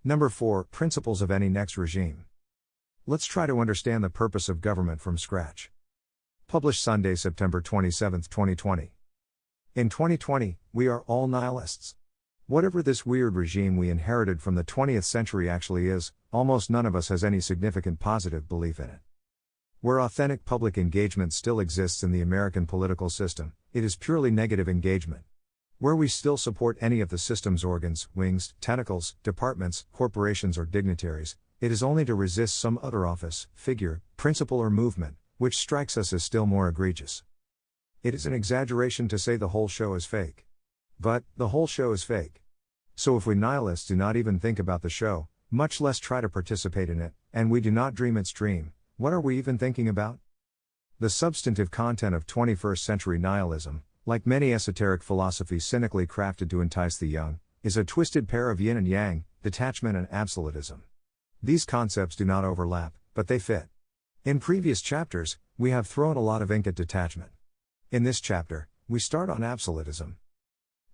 Number 4, Principles of any next regime. Let's try to understand the purpose of government from scratch. Published Sunday, September 27, 2020. In 2020, we are all nihilists. Whatever this weird regime we inherited from the 20th century actually is, almost none of us has any significant positive belief in it. Where authentic public engagement still exists in the American political system, it is purely negative engagement. Where we still support any of the system's organs, wings, tentacles, departments, corporations or dignitaries, it is only to resist some other office, figure, principle or movement, which strikes us as still more egregious. It is an exaggeration to say the whole show is fake. But, the whole show is fake. So if we nihilists do not even think about the show, much less try to participate in it, and we do not dream its dream, what are we even thinking about? The substantive content of 21st century nihilism, like many esoteric philosophies cynically crafted to entice the young, is a twisted pair of yin and yang, detachment and absolutism. These concepts do not overlap, but they fit. In previous chapters, we have thrown a lot of ink at detachment. In this chapter, we start on absolutism.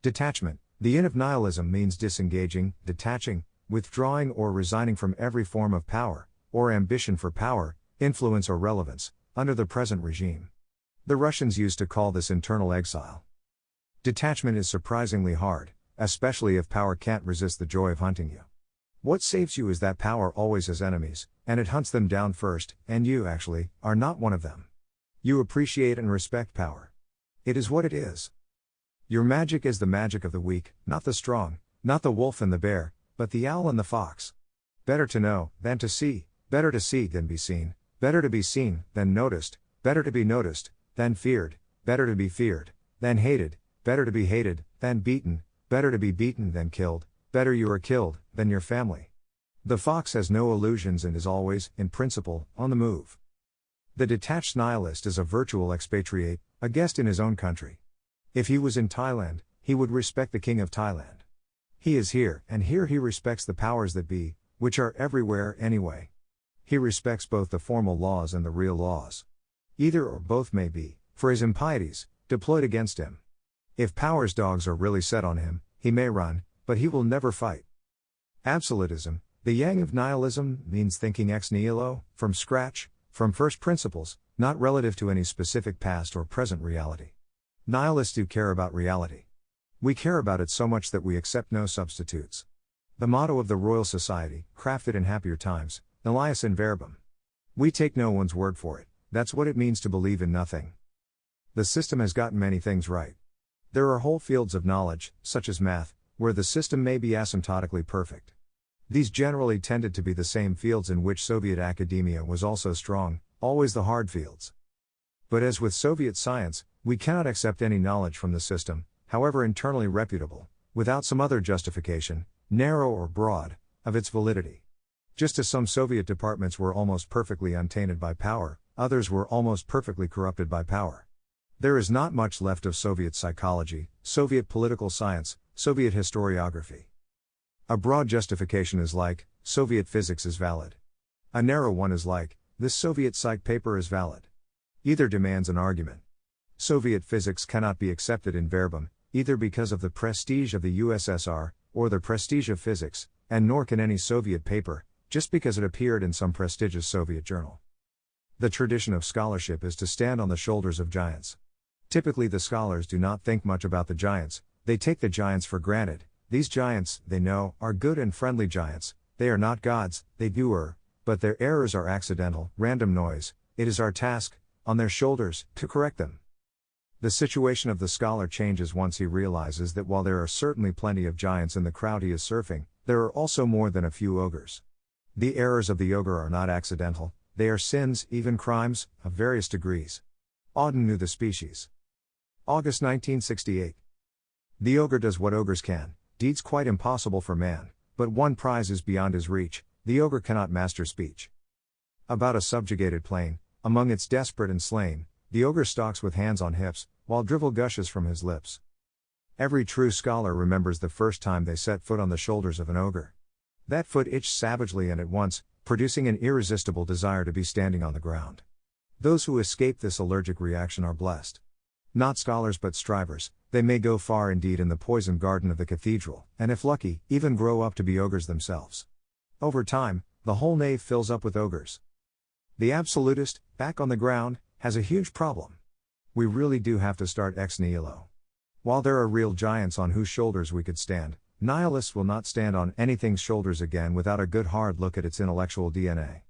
Detachment, the yin of nihilism, means disengaging, detaching, withdrawing or resigning from every form of power, or ambition for power, influence or relevance, under the present regime. The Russians used to call this internal exile. Detachment is surprisingly hard, especially if power can't resist the joy of hunting you. What saves you is that power always has enemies, and it hunts them down first, and you, actually, are not one of them. You appreciate and respect power. It is what it is. Your magic is the magic of the weak, not the strong, not the wolf and the bear, but the owl and the fox. Better to know than to see, better to see than be seen, better to be seen than noticed, better to be noticed than feared, better to be feared than hated, better to be hated than beaten, better to be beaten than killed, better you are killed than your family. The fox has no illusions and is always, in principle, on the move. The detached nihilist is a virtual expatriate, a guest in his own country. If he was in Thailand, he would respect the king of Thailand. He is here, and here he respects the powers that be, which are everywhere anyway. He respects both the formal laws and the real laws. Either or both may be, for his impieties, deployed against him. If power's dogs are really set on him, he may run, but he will never fight. Absolutism, the yang of nihilism, means thinking ex nihilo, from scratch, from first principles, not relative to any specific past or present reality. Nihilists do care about reality. We care about it so much that we accept no substitutes. The motto of the Royal Society, crafted in happier times, nihilius in verbum. We take no one's word for it, that's what it means to believe in nothing. The system has gotten many things right. There are whole fields of knowledge, such as math, where the system may be asymptotically perfect. These generally tended to be the same fields in which Soviet academia was also strong, always the hard fields. But as with Soviet science, we cannot accept any knowledge from the system, however internally reputable, without some other justification, narrow or broad, of its validity. Just as some Soviet departments were almost perfectly untainted by power, others were almost perfectly corrupted by power. There is not much left of Soviet psychology, Soviet political science, Soviet historiography. A broad justification is like, Soviet physics is valid. A narrow one is like, this Soviet psych paper is valid. Either demands an argument. Soviet physics cannot be accepted in verbum, either because of the prestige of the USSR, or the prestige of physics, and nor can any Soviet paper, just because it appeared in some prestigious Soviet journal. The tradition of scholarship is to stand on the shoulders of giants. Typically the scholars do not think much about the giants, they take the giants for granted. These giants, they know, are good and friendly giants, they are not gods, they do err, but their errors are accidental, random noise, it is our task, on their shoulders, to correct them. The situation of the scholar changes once he realizes that while there are certainly plenty of giants in the crowd he is surfing, there are also more than a few ogres. The errors of the ogre are not accidental, they are sins, even crimes, of various degrees. Auden knew the species. August 1968. The ogre does what ogres can, deeds quite impossible for man, but one prize is beyond his reach, the ogre cannot master speech. About a subjugated plain, among its desperate and slain, the ogre stalks with hands on hips, while drivel gushes from his lips. Every true scholar remembers the first time they set foot on the shoulders of an ogre. That foot itched savagely and at once, producing an irresistible desire to be standing on the ground. Those who escape this allergic reaction are blessed. Not scholars but strivers, they may go far indeed in the poisoned garden of the cathedral, and if lucky, even grow up to be ogres themselves. Over time, the whole nave fills up with ogres. The absolutist, back on the ground, has a huge problem. We really do have to start ex nihilo. While there are real giants on whose shoulders we could stand, nihilists will not stand on anything's shoulders again without a good hard look at its intellectual DNA.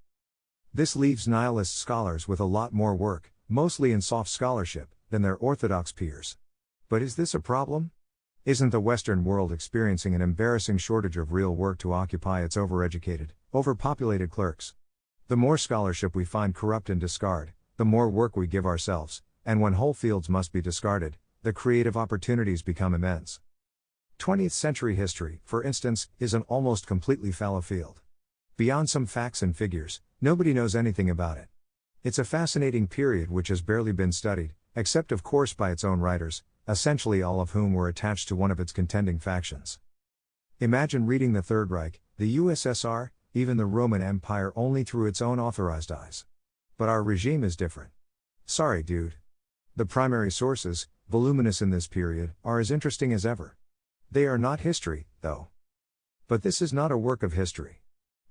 This leaves nihilist scholars with a lot more work, mostly in soft scholarship, than their orthodox peers. But is this a problem? Isn't the Western world experiencing an embarrassing shortage of real work to occupy its overeducated, overpopulated clerks? The more scholarship we find corrupt and discard, the more work we give ourselves, and when whole fields must be discarded, the creative opportunities become immense. 20th century history, for instance, is an almost completely fallow field. Beyond some facts and figures, nobody knows anything about it. It's a fascinating period which has barely been studied, except of course by its own writers, essentially all of whom were attached to one of its contending factions. Imagine reading the Third Reich, the USSR, even the Roman Empire only through its own authorized eyes. But our regime is different. Sorry, dude. The primary sources, voluminous in this period, are as interesting as ever. They are not history, though. But this is not a work of history.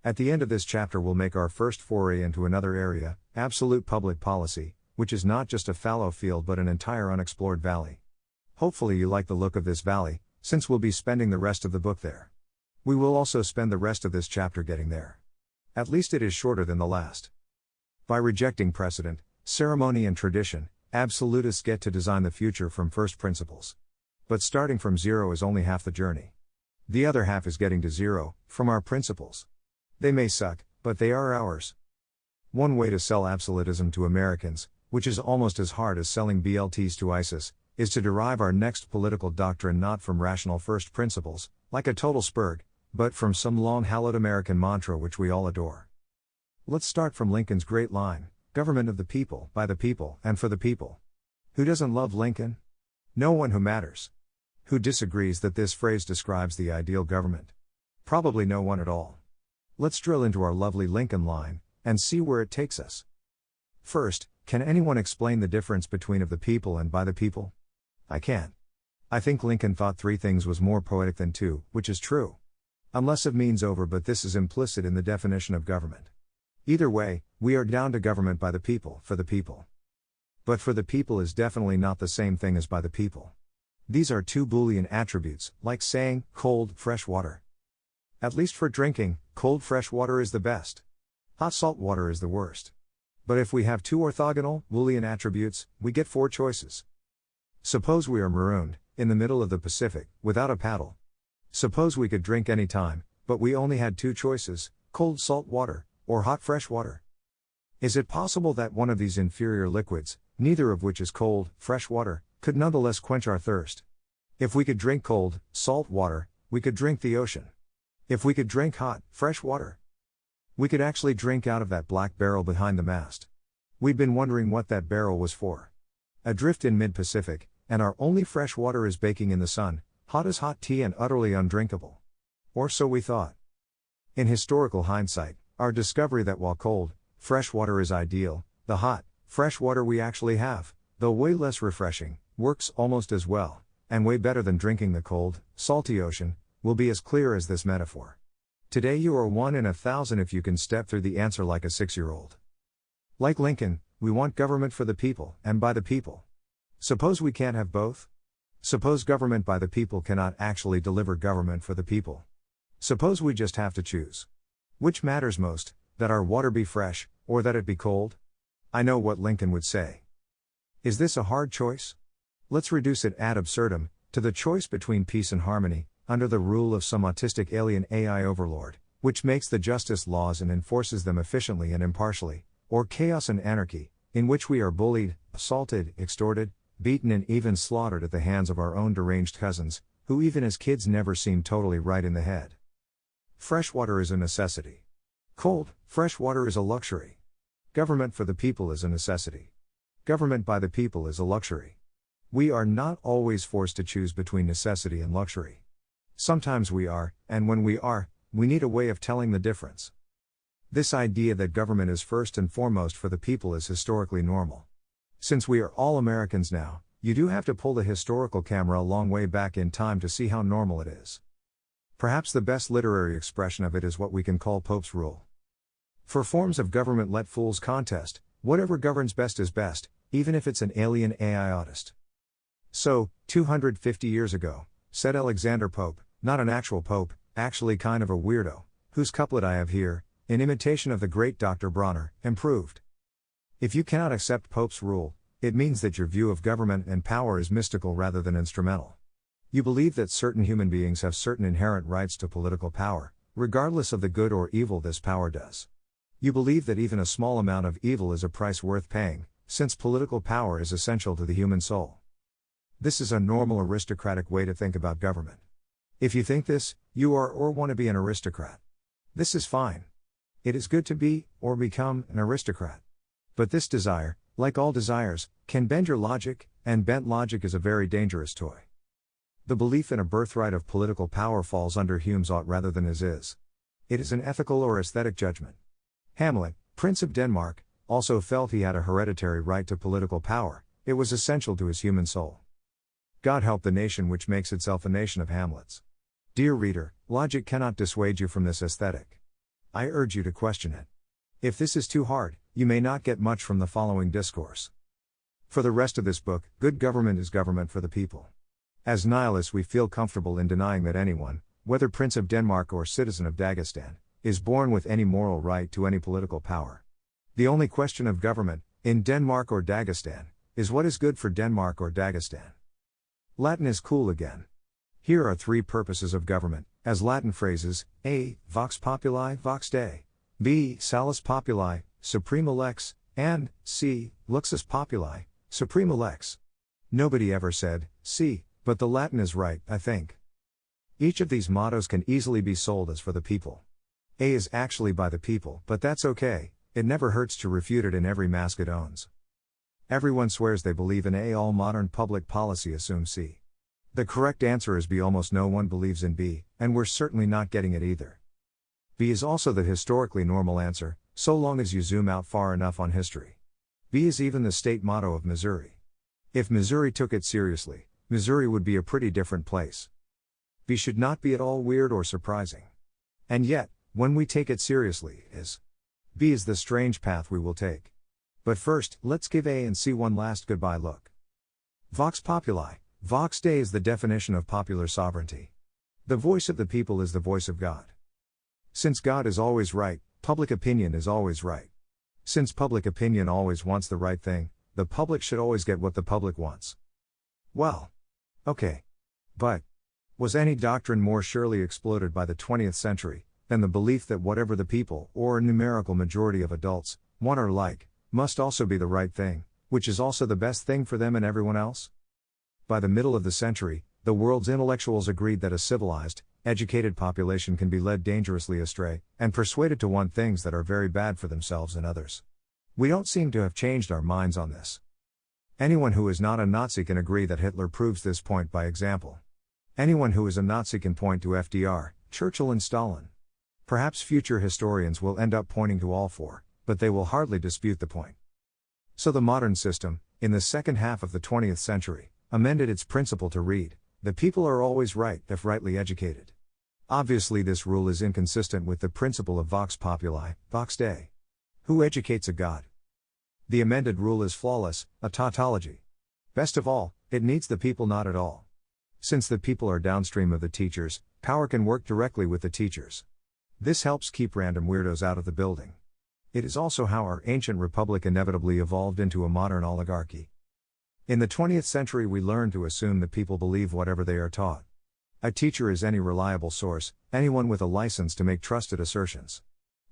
At the end of this chapter we'll make our first foray into another area, absolute public policy, which is not just a fallow field but an entire unexplored valley. Hopefully you like the look of this valley, since we'll be spending the rest of the book there. We will also spend the rest of this chapter getting there. At least it is shorter than the last. By rejecting precedent, ceremony and tradition, absolutists get to design the future from first principles. But starting from zero is only half the journey. The other half is getting to zero, from our principles. They may suck, but they are ours. One way to sell absolutism to Americans, which is almost as hard as selling BLTs to ISIS, is to derive our next political doctrine not from rational first principles, like a total spurg, but from some long-hallowed American mantra which we all adore. Let's start from Lincoln's great line, government of the people, by the people, and for the people. Who doesn't love Lincoln? No one who matters. Who disagrees that this phrase describes the ideal government? Probably no one at all. Let's drill into our lovely Lincoln line, and see where it takes us. First, can anyone explain the difference between of the people and by the people? I can't. I think Lincoln thought three things was more poetic than two, which is true. Unless of means over, but this is implicit in the definition of government. Either way, we are down to government by the people, for the people. But for the people is definitely not the same thing as by the people. These are two Boolean attributes, like saying, cold, fresh water. At least for drinking, cold fresh water is the best. Hot salt water is the worst. But if we have two orthogonal, Boolean attributes, we get four choices. Suppose we are marooned, in the middle of the Pacific, without a paddle. Suppose we could drink any time, but we only had two choices, cold salt water, or hot fresh water. Is it possible that one of these inferior liquids, neither of which is cold, fresh water, could nonetheless quench our thirst? If we could drink cold, salt water, we could drink the ocean. If we could drink hot, fresh water, we could actually drink out of that black barrel behind the mast. We'd been wondering what that barrel was for. Adrift in mid-Pacific, and our only fresh water is baking in the sun, hot as hot tea and utterly undrinkable. Or so we thought. In historical hindsight, our discovery that while cold, fresh water is ideal, the hot, fresh water we actually have, though way less refreshing, works almost as well, and way better than drinking the cold, salty ocean, will be as clear as this metaphor. Today you are 1 in 1,000 if you can step through the answer like a 6-year-old. Like Lincoln, we want government for the people, and by the people. Suppose we can't have both? Suppose government by the people cannot actually deliver government for the people. Suppose we just have to choose. Which matters most, that our water be fresh, or that it be cold? I know what Lincoln would say. Is this a hard choice? Let's reduce it ad absurdum, to the choice between peace and harmony, under the rule of some autistic alien AI overlord, which makes the justice laws and enforces them efficiently and impartially, or chaos and anarchy, in which we are bullied, assaulted, extorted, beaten and even slaughtered at the hands of our own deranged cousins, who even as kids never seem totally right in the head. Fresh water is a necessity. Cold, fresh water is a luxury. Government for the people is a necessity. Government by the people is a luxury. We are not always forced to choose between necessity and luxury. Sometimes we are, and when we are, we need a way of telling the difference. This idea that government is first and foremost for the people is historically normal. Since we are all Americans now, you do have to pull the historical camera a long way back in time to see how normal it is. Perhaps the best literary expression of it is what we can call Pope's rule. For forms of government let fools contest, whatever governs best is best, even if it's an alien AI autist. So, 250 years ago, said Alexander Pope, not an actual pope, actually kind of a weirdo, whose couplet I have here, in imitation of the great Dr. Bronner, improved. If you cannot accept Pope's rule, it means that your view of government and power is mystical rather than instrumental. You believe that certain human beings have certain inherent rights to political power, regardless of the good or evil this power does. You believe that even a small amount of evil is a price worth paying, since political power is essential to the human soul. This is a normal aristocratic way to think about government. If you think this, you are or want to be an aristocrat. This is fine. It is good to be, or become, an aristocrat. But this desire, like all desires, can bend your logic, and bent logic is a very dangerous toy. The belief in a birthright of political power falls under Hume's ought rather than his is. It is an ethical or aesthetic judgment. Hamlet, Prince of Denmark, also felt he had a hereditary right to political power. It was essential to his human soul. God help the nation which makes itself a nation of Hamlets. Dear reader, logic cannot dissuade you from this aesthetic. I urge you to question it. If this is too hard, you may not get much from the following discourse. For the rest of this book, good government is government for the people. As nihilists, we feel comfortable in denying that anyone, whether Prince of Denmark or citizen of Dagestan, is born with any moral right to any political power. The only question of government, in Denmark or Dagestan, is what is good for Denmark or Dagestan. Latin is cool again. Here are 3 purposes of government, as Latin phrases: A. Vox populi, vox Dei; B. Salus populi, suprema lex; and C. Luxus populi, suprema lex. Nobody ever said C, but the Latin is right, I think. Each of these mottos can easily be sold as for the people. A is actually by the people, but that's okay, it never hurts to refute it in every mask it owns. Everyone swears they believe in A. All modern public policy assumes C. The correct answer is B. Almost no one believes in B, and we're certainly not getting it either. B is also the historically normal answer, so long as you zoom out far enough on history. B is even the state motto of Missouri. If Missouri took it seriously, Missouri would be a pretty different place. B should not be at all weird or surprising. And yet, when we take it seriously, B is the strange path we will take. But first, let's give A and C one last goodbye look. Vox populi, vox Dei is the definition of popular sovereignty. The voice of the people is the voice of God. Since God is always right, public opinion is always right. Since public opinion always wants the right thing, the public should always get what the public wants. Well, okay. But was any doctrine more surely exploded by the 20th century than the belief that whatever the people, or a numerical majority of adults, want or like, must also be the right thing, which is also the best thing for them and everyone else? By the middle of the century, the world's intellectuals agreed that a civilized, educated population can be led dangerously astray, and persuaded to want things that are very bad for themselves and others. We don't seem to have changed our minds on this. Anyone who is not a Nazi can agree that Hitler proves this point by example. Anyone who is a Nazi can point to FDR, Churchill and Stalin. Perhaps future historians will end up pointing to all 4, but they will hardly dispute the point. So the modern system, in the second half of the 20th century, amended its principle to read, "The people are always right if rightly educated." Obviously this rule is inconsistent with the principle of vox populi, vox Dei. Who educates a god? The amended rule is flawless, a tautology. Best of all, it needs the people not at all. Since the people are downstream of the teachers, power can work directly with the teachers. This helps keep random weirdos out of the building. It is also how our ancient republic inevitably evolved into a modern oligarchy. In the 20th century we learned to assume that people believe whatever they are taught. A teacher is any reliable source, anyone with a license to make trusted assertions.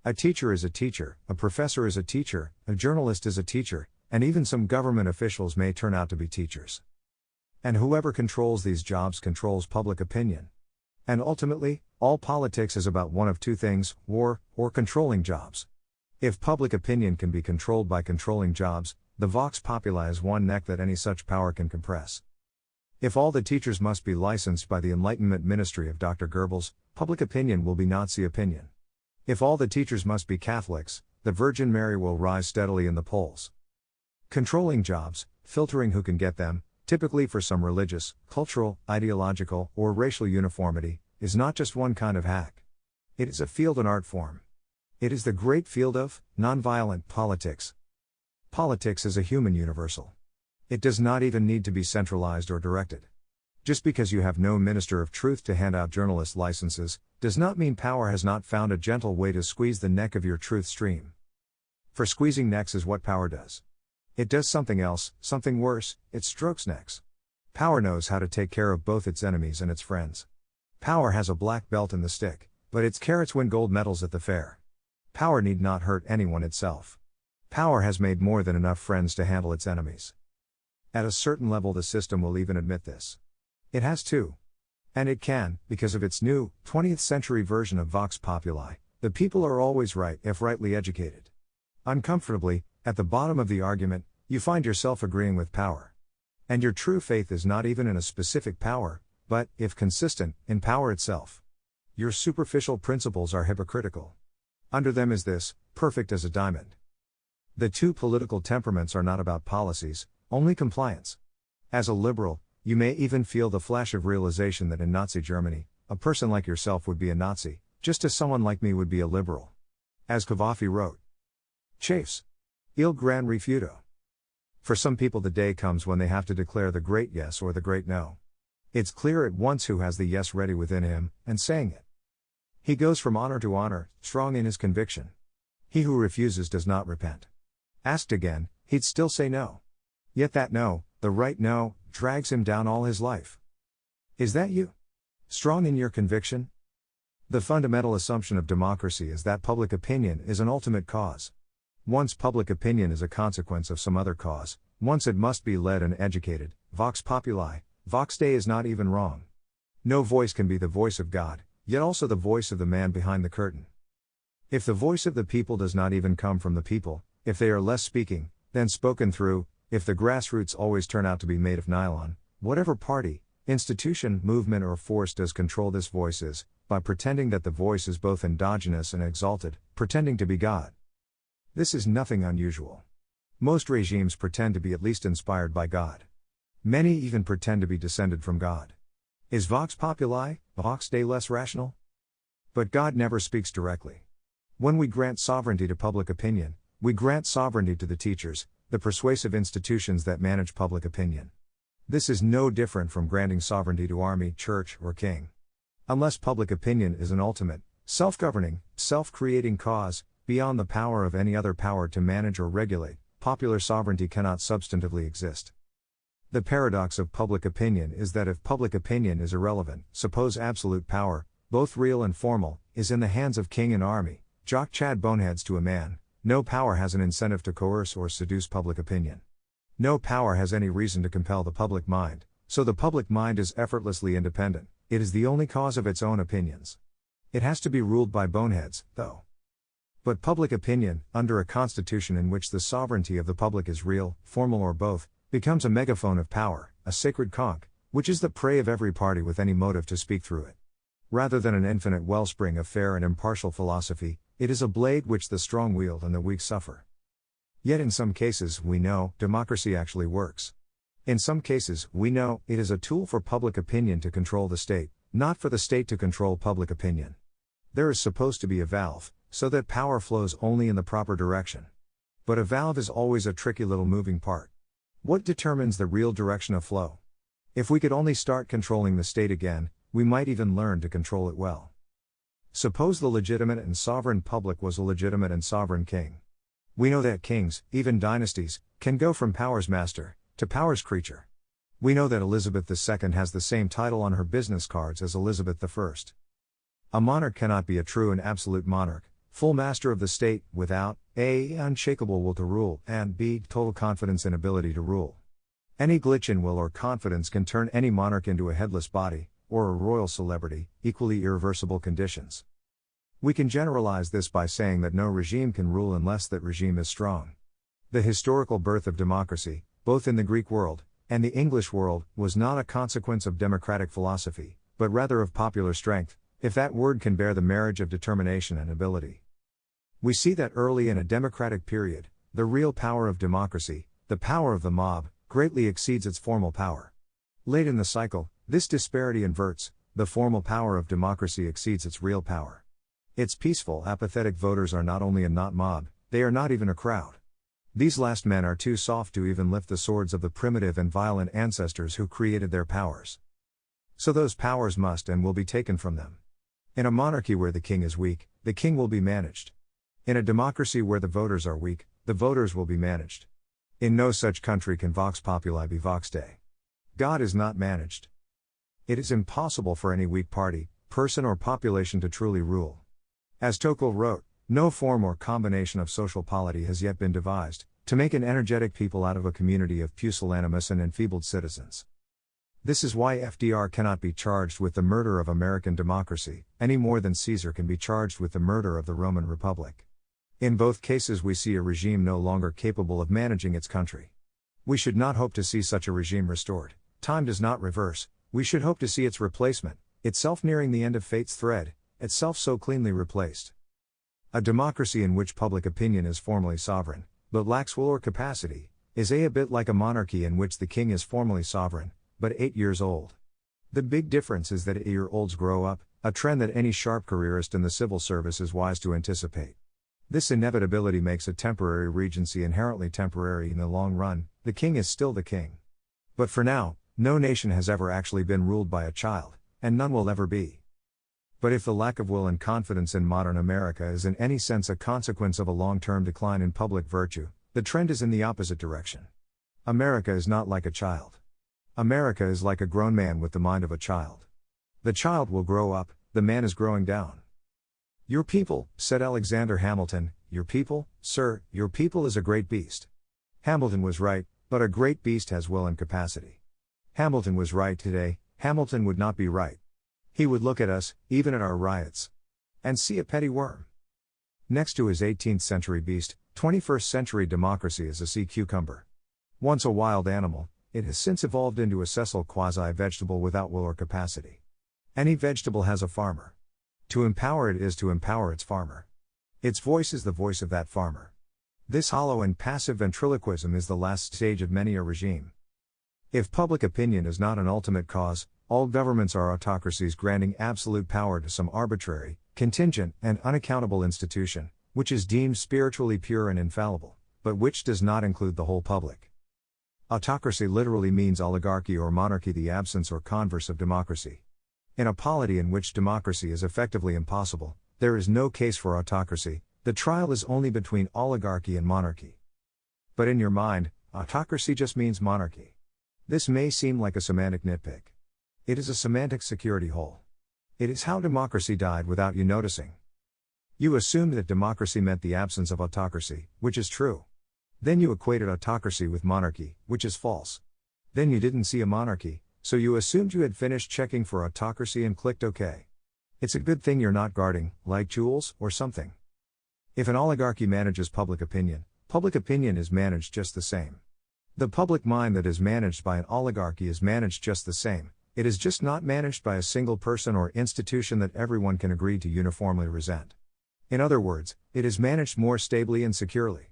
A teacher is a teacher, a professor is a teacher, a journalist is a teacher, and even some government officials may turn out to be teachers. And whoever controls these jobs controls public opinion. And ultimately, all politics is about one of 2 things: war, or controlling jobs. If public opinion can be controlled by controlling jobs, the vox populi is one neck that any such power can compress. If all the teachers must be licensed by the Enlightenment Ministry of Dr. Goebbels, public opinion will be Nazi opinion. If all the teachers must be Catholics, the Virgin Mary will rise steadily in the polls. Controlling jobs, filtering who can get them, typically for some religious, cultural, ideological, or racial uniformity, is not just one kind of hack. It is a field and art form. It is the great field of nonviolent politics. Politics is a human universal. It does not even need to be centralized or directed. Just because you have no minister of truth to hand out journalist licenses, does not mean power has not found a gentle way to squeeze the neck of your truth stream. For squeezing necks is what power does. It does something else, something worse, it strokes necks. Power knows how to take care of both its enemies and its friends. Power has a black belt in the stick, but its carrots win gold medals at the fair. Power need not hurt anyone itself. Power has made more than enough friends to handle its enemies. At a certain level the system will even admit this. It has to. And it can, because of its new, 20th century version of Vox Populi, the people are always right if rightly educated. Uncomfortably, at the bottom of the argument, you find yourself agreeing with power. And your true faith is not even in a specific power, but, if consistent, in power itself. Your superficial principles are hypocritical. Under them is this, perfect as a diamond. The two political temperaments are not about policies, only compliance. As a liberal, you may even feel the flash of realization that in Nazi Germany, a person like yourself would be a Nazi, just as someone like me would be a liberal. As Cavafy wrote, Chafes. Il gran rifiuto. For some people the day comes when they have to declare the great yes or the great no. It's clear at once who has the yes ready within him, and saying it. He goes from honor to honor, strong in his conviction. He who refuses does not repent. Asked again, he'd still say no. Yet that no, the right no, drags him down all his life. Is that you? Strong in your conviction? The fundamental assumption of democracy is that public opinion is an ultimate cause. Once public opinion is a consequence of some other cause, once it must be led and educated, Vox Populi, Vox Dei is not even wrong. No voice can be the voice of God, yet also the voice of the man behind the curtain. If the voice of the people does not even come from the people, if they are less speaking, than spoken through, if the grassroots always turn out to be made of nylon, whatever party, institution, movement or force does control this voice is, by pretending that the voice is both endogenous and exalted, pretending to be God. This is nothing unusual. Most regimes pretend to be at least inspired by God. Many even pretend to be descended from God. Is Vox Populi, Vox Dei less rational? But God never speaks directly. When we grant sovereignty to public opinion, we grant sovereignty to the teachers, the persuasive institutions that manage public opinion. This is no different from granting sovereignty to army, church, or king. Unless public opinion is an ultimate, self-governing, self-creating cause, beyond the power of any other power to manage or regulate, popular sovereignty cannot substantively exist. The paradox of public opinion is that if public opinion is irrelevant, suppose absolute power, both real and formal, is in the hands of king and army, jock chad boneheads to a man, no power has an incentive to coerce or seduce public opinion. No power has any reason to compel the public mind, so the public mind is effortlessly independent, it is the only cause of its own opinions. It has to be ruled by boneheads, though. But public opinion, under a constitution in which the sovereignty of the public is real, formal or both, becomes a megaphone of power, a sacred conch, which is the prey of every party with any motive to speak through it. Rather than an infinite wellspring of fair and impartial philosophy, it is a blade which the strong wield and the weak suffer. Yet in some cases, we know, democracy actually works. In some cases, we know, it is a tool for public opinion to control the state, not for the state to control public opinion. There is supposed to be a valve, so that power flows only in the proper direction. But a valve is always a tricky little moving part. What determines the real direction of flow? If we could only start controlling the state again, we might even learn to control it well. Suppose the legitimate and sovereign public was a legitimate and sovereign king. We know that kings, even dynasties, can go from power's master to power's creature. We know that Elizabeth II has the same title on her business cards as Elizabeth I. A monarch cannot be a true and absolute monarch, full master of the state, without a. unshakable will to rule, and b. total confidence in ability to rule. Any glitch in will or confidence can turn any monarch into a headless body, or a royal celebrity, equally irreversible conditions. We can generalize this by saying that no regime can rule unless that regime is strong. The historical birth of democracy, both in the Greek world and the English world, was not a consequence of democratic philosophy, but rather of popular strength, if that word can bear the marriage of determination and ability. We see that early in a democratic period, the real power of democracy, the power of the mob, greatly exceeds its formal power. Late in the cycle, this disparity inverts, the formal power of democracy exceeds its real power. Its peaceful, apathetic voters are not only a not mob, they are not even a crowd. These last men are too soft to even lift the swords of the primitive and violent ancestors who created their powers. So those powers must and will be taken from them. In a monarchy where the king is weak, the king will be managed. In a democracy where the voters are weak, the voters will be managed. In no such country can vox populi be vox Dei. God is not managed. It is impossible for any weak party, person or population to truly rule. As Tocqueville wrote, no form or combination of social polity has yet been devised, to make an energetic people out of a community of pusillanimous and enfeebled citizens. This is why FDR cannot be charged with the murder of American democracy, any more than Caesar can be charged with the murder of the Roman Republic. In both cases we see a regime no longer capable of managing its country. We should not hope to see such a regime restored. Time does not reverse, we should hope to see its replacement, itself nearing the end of fate's thread, itself so cleanly replaced. A democracy in which public opinion is formally sovereign, but lacks will or capacity, is a bit like a monarchy in which the king is formally sovereign, but 8 years old. The big difference is that 8-year-olds grow up, a trend that any sharp careerist in the civil service is wise to anticipate. This inevitability makes a temporary regency inherently temporary in the long run. The king is still the king. But for now, no nation has ever actually been ruled by a child, and none will ever be. But if the lack of will and confidence in modern America is in any sense a consequence of a long-term decline in public virtue, the trend is in the opposite direction. America is not like a child. America is like a grown man with the mind of a child. The child will grow up, the man is growing down. Your people, said Alexander Hamilton, your people, sir, your people is a great beast. Hamilton was right, but a great beast has will and capacity. Hamilton was right today, Hamilton would not be right. He would look at us, even at our riots, and see a petty worm. Next to his 18th century beast, 21st century democracy is a sea cucumber. Once a wild animal, it has since evolved into a sessile quasi-vegetable without will or capacity. Any vegetable has a farmer. To empower it is to empower its farmer. Its voice is the voice of that farmer. This hollow and passive ventriloquism is the last stage of many a regime. If public opinion is not an ultimate cause, all governments are autocracies granting absolute power to some arbitrary, contingent, and unaccountable institution, which is deemed spiritually pure and infallible, but which does not include the whole public. Autocracy literally means oligarchy or monarchy, the absence or converse of democracy. In a polity in which democracy is effectively impossible, there is no case for autocracy, the trial is only between oligarchy and monarchy. But in your mind, autocracy just means monarchy. This may seem like a semantic nitpick. It is a semantic security hole. It is how democracy died without you noticing. You assumed that democracy meant the absence of autocracy, which is true. Then you equated autocracy with monarchy, which is false. Then you didn't see a monarchy, so you assumed you had finished checking for autocracy and clicked OK. It's a good thing you're not guarding, like jewels, or something. If an oligarchy manages public opinion is managed just the same. The public mind that is managed by an oligarchy is managed just the same, it is just not managed by a single person or institution that everyone can agree to uniformly resent. In other words, it is managed more stably and securely.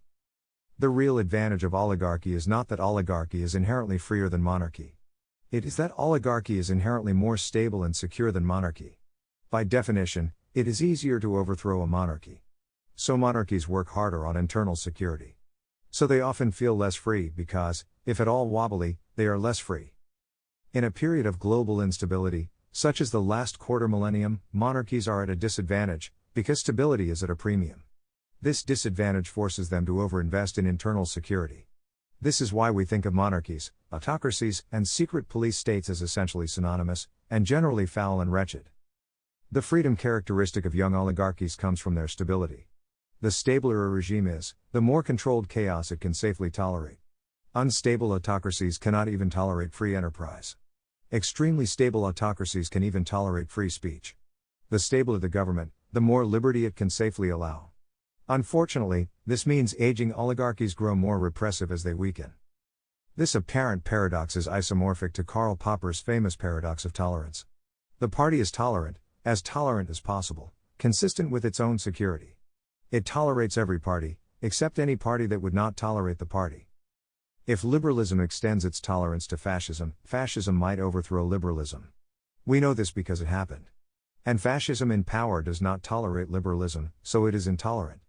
The real advantage of oligarchy is not that oligarchy is inherently freer than monarchy. It is that oligarchy is inherently more stable and secure than monarchy. By definition, it is easier to overthrow a monarchy. So monarchies work harder on internal security. So they often feel less free because, if at all wobbly, they are less free. In a period of global instability, such as the last quarter millennium, monarchies are at a disadvantage, because stability is at a premium. This disadvantage forces them to overinvest in internal security. This is why we think of monarchies, autocracies, and secret police states as essentially synonymous, and generally foul and wretched. The freedom characteristic of young oligarchies comes from their stability. The stabler a regime is, the more controlled chaos it can safely tolerate. Unstable autocracies cannot even tolerate free enterprise. Extremely stable autocracies can even tolerate free speech. The stabler the government, the more liberty it can safely allow. Unfortunately, this means aging oligarchies grow more repressive as they weaken. This apparent paradox is isomorphic to Karl Popper's famous paradox of tolerance. The party is tolerant as possible, consistent with its own security. It tolerates every party, except any party that would not tolerate the party. If liberalism extends its tolerance to fascism, fascism might overthrow liberalism. We know this because it happened. And fascism in power does not tolerate liberalism, so it is intolerant.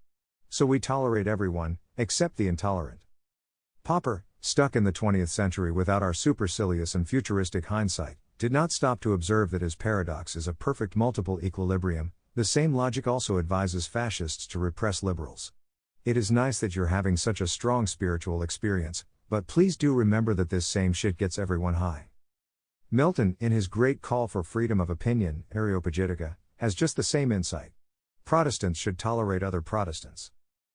So we tolerate everyone, except the intolerant. Popper, stuck in the 20th century without our supercilious and futuristic hindsight, did not stop to observe that his paradox is a perfect multiple equilibrium. The same logic also advises fascists to repress liberals. It is nice that you're having such a strong spiritual experience, but please do remember that this same shit gets everyone high. Milton, in his great call for freedom of opinion, Areopagitica, has just the same insight. Protestants should tolerate other Protestants.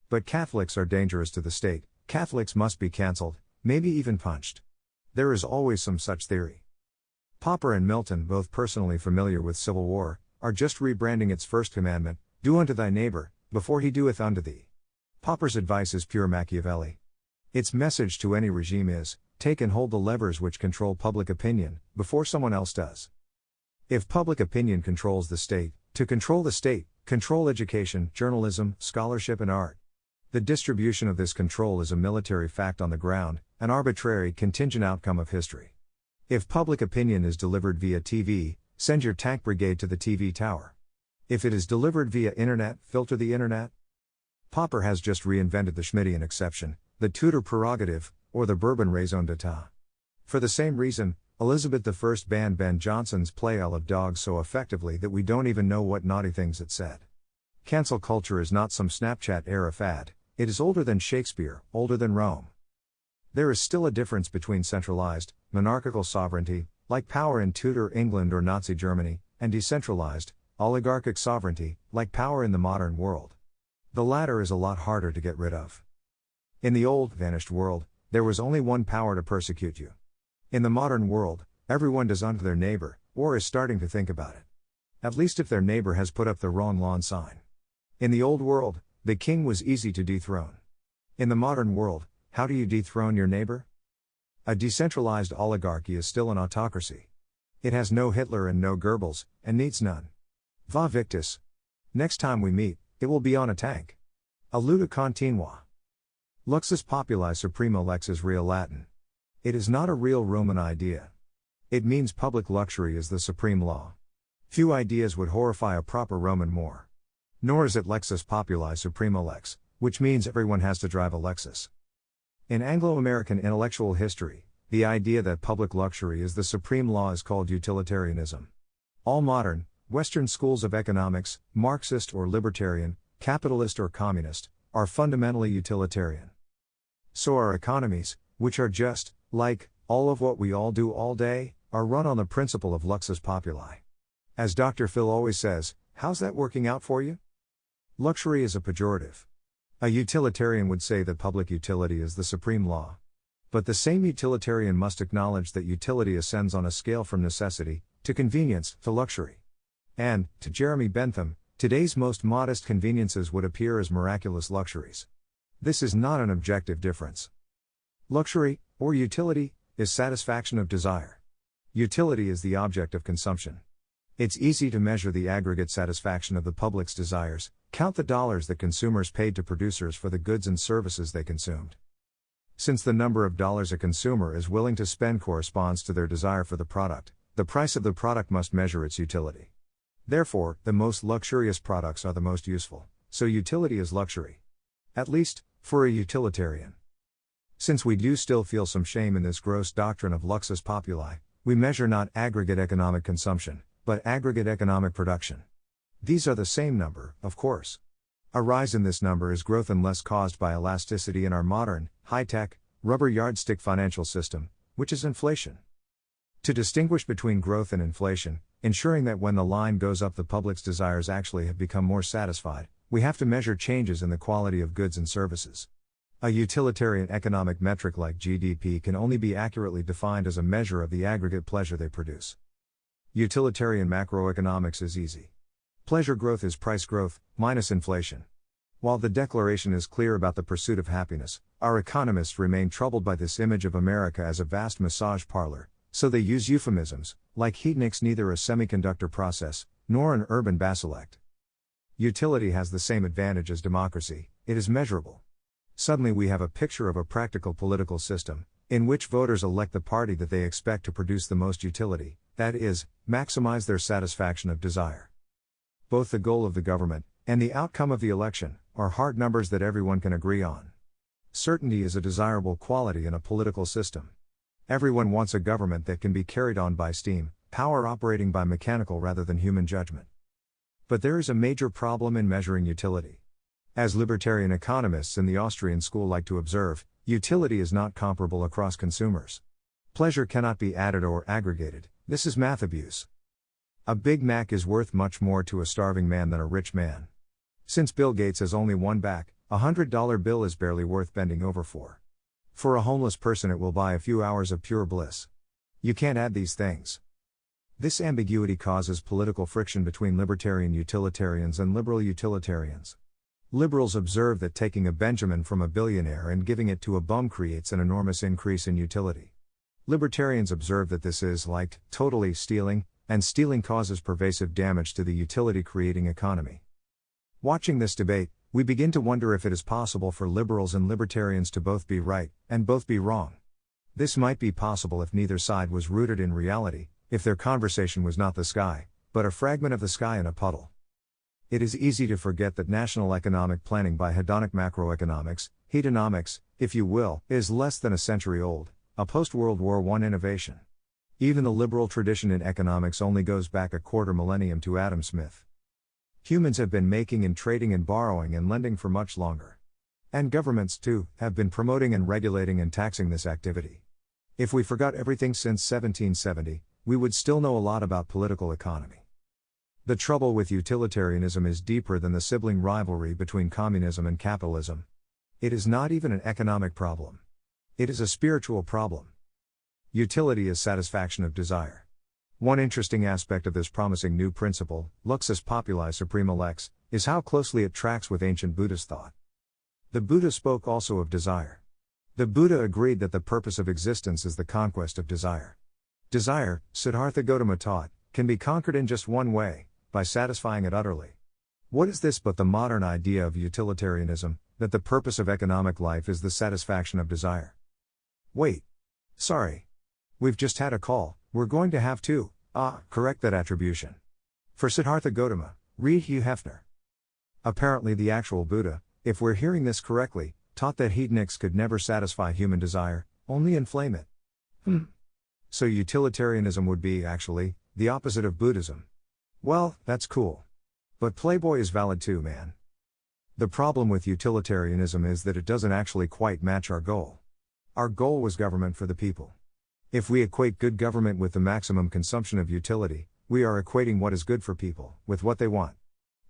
But Catholics are dangerous to the state. Catholics must be cancelled, maybe even punched. There is always some such theory. Popper and Milton, both personally familiar with civil war, are just rebranding its first commandment, do unto thy neighbor, before he doeth unto thee. Popper's advice is pure Machiavelli. Its message to any regime is, take and hold the levers which control public opinion, before someone else does. If public opinion controls the state, to control the state, control education, journalism, scholarship and art. The distribution of this control is a military fact on the ground, an arbitrary contingent outcome of history. If public opinion is delivered via TV, send your tank brigade to the TV tower. If it is delivered via internet, filter the internet. Popper has just reinvented the Schmittian exception, the Tudor prerogative, or the Bourbon raison d'etat. For the same reason, Elizabeth I banned Ben Jonson's play Isle of Dogs so effectively that we don't even know what naughty things it said. Cancel culture is not some Snapchat-era fad, it is older than Shakespeare, older than Rome. There is still a difference between centralized, monarchical sovereignty, like power in Tudor England or Nazi Germany, and decentralized, oligarchic sovereignty, like power in the modern world. The latter is a lot harder to get rid of. In the old, vanished world, there was only one power to persecute you. In the modern world, everyone does unto their neighbor, or is starting to think about it. At least if their neighbor has put up the wrong lawn sign. In the old world, the king was easy to dethrone. In the modern world, how do you dethrone your neighbor? A decentralized oligarchy is still an autocracy. It has no Hitler and no Goebbels, and needs none. Va victis. Next time we meet, it will be on a tank. A luta continua. Luxus populi suprema lex is real Latin. It is not a real Roman idea. It means public luxury is the supreme law. Few ideas would horrify a proper Roman more. Nor is it lexus populi suprema lex, which means everyone has to drive a Lexus. In Anglo-American intellectual history, the idea that public luxury is the supreme law is called utilitarianism. All modern, Western schools of economics, Marxist or libertarian, capitalist or communist, are fundamentally utilitarian. So our economies, which are just, like, all of what we all do all day, are run on the principle of luxus populi. As Dr. Phil always says, how's that working out for you? Luxury is a pejorative. A utilitarian would say that public utility is the supreme law. But the same utilitarian must acknowledge that utility ascends on a scale from necessity, to convenience, to luxury. And, to Jeremy Bentham, today's most modest conveniences would appear as miraculous luxuries. This is not an objective difference. Luxury, or utility, is satisfaction of desire. Utility is the object of consumption. It's easy to measure the aggregate satisfaction of the public's desires, count the dollars that consumers paid to producers for the goods and services they consumed. Since the number of dollars a consumer is willing to spend corresponds to their desire for the product, the price of the product must measure its utility. Therefore, the most luxurious products are the most useful, so utility is luxury. At least, for a utilitarian. Since we do still feel some shame in this gross doctrine of luxus populi, we measure not aggregate economic consumption, but aggregate economic production. These are the same number, of course. A rise in this number is growth and less caused by elasticity in our modern, high-tech, rubber yardstick financial system, which is inflation. To distinguish between growth and inflation, ensuring that when the line goes up the public's desires actually have become more satisfied, we have to measure changes in the quality of goods and services. A utilitarian economic metric like GDP can only be accurately defined as a measure of the aggregate pleasure they produce. Utilitarian macroeconomics is easy. Pleasure growth is price growth, minus inflation. While the declaration is clear about the pursuit of happiness, our economists remain troubled by this image of America as a vast massage parlor, so they use euphemisms, like hedonics, neither a semiconductor process, nor an urban basilisk. Utility has the same advantage as democracy, it is measurable. Suddenly we have a picture of a practical political system, in which voters elect the party that they expect to produce the most utility, that is, maximize their satisfaction of desire. Both the goal of the government and the outcome of the election are hard numbers that everyone can agree on. Certainty is a desirable quality in a political system. Everyone wants a government that can be carried on by steam, power operating by mechanical rather than human judgment. But there is a major problem in measuring utility. As libertarian economists in the Austrian school like to observe, utility is not comparable across consumers. Pleasure cannot be added or aggregated, this is math abuse. A Big Mac is worth much more to a starving man than a rich man. Since Bill Gates has only one back, a $100 bill is barely worth bending over for. For a homeless person it will buy a few hours of pure bliss. You can't add these things. This ambiguity causes political friction between libertarian utilitarians and liberal utilitarians. Liberals observe that taking a Benjamin from a billionaire and giving it to a bum creates an enormous increase in utility. Libertarians observe that this is, like, totally stealing, and stealing causes pervasive damage to the utility-creating economy. Watching this debate, we begin to wonder if it is possible for liberals and libertarians to both be right, and both be wrong. This might be possible if neither side was rooted in reality, if their conversation was not the sky, but a fragment of the sky in a puddle. It is easy to forget that national economic planning by hedonic macroeconomics, hedonomics, if you will, is less than a century old, a post-World War I innovation. Even the liberal tradition in economics only goes back a quarter millennium to Adam Smith. Humans have been making and trading and borrowing and lending for much longer. And governments, too, have been promoting and regulating and taxing this activity. If we forgot everything since 1770, we would still know a lot about political economy. The trouble with utilitarianism is deeper than the sibling rivalry between communism and capitalism. It is not even an economic problem. It is a spiritual problem. Utility is satisfaction of desire. One interesting aspect of this promising new principle, luxus populi suprema lex, is how closely it tracks with ancient Buddhist thought. The Buddha spoke also of desire. The Buddha agreed that the purpose of existence is the conquest of desire. Desire, Siddhartha Gautama taught, can be conquered in just one way, by satisfying it utterly. What is this but the modern idea of utilitarianism, that the purpose of economic life is the satisfaction of desire? Wait. Sorry. We've just had a call, we're going to have to, correct that attribution. For Siddhartha Gautama, read Hugh Hefner. Apparently the actual Buddha, if we're hearing this correctly, taught that hedonics could never satisfy human desire, only inflame it. So utilitarianism would be, actually, the opposite of Buddhism. Well, that's cool. But Playboy is valid too, man. The problem with utilitarianism is that it doesn't actually quite match our goal. Our goal was government for the people. If we equate good government with the maximum consumption of utility, we are equating what is good for people with what they want.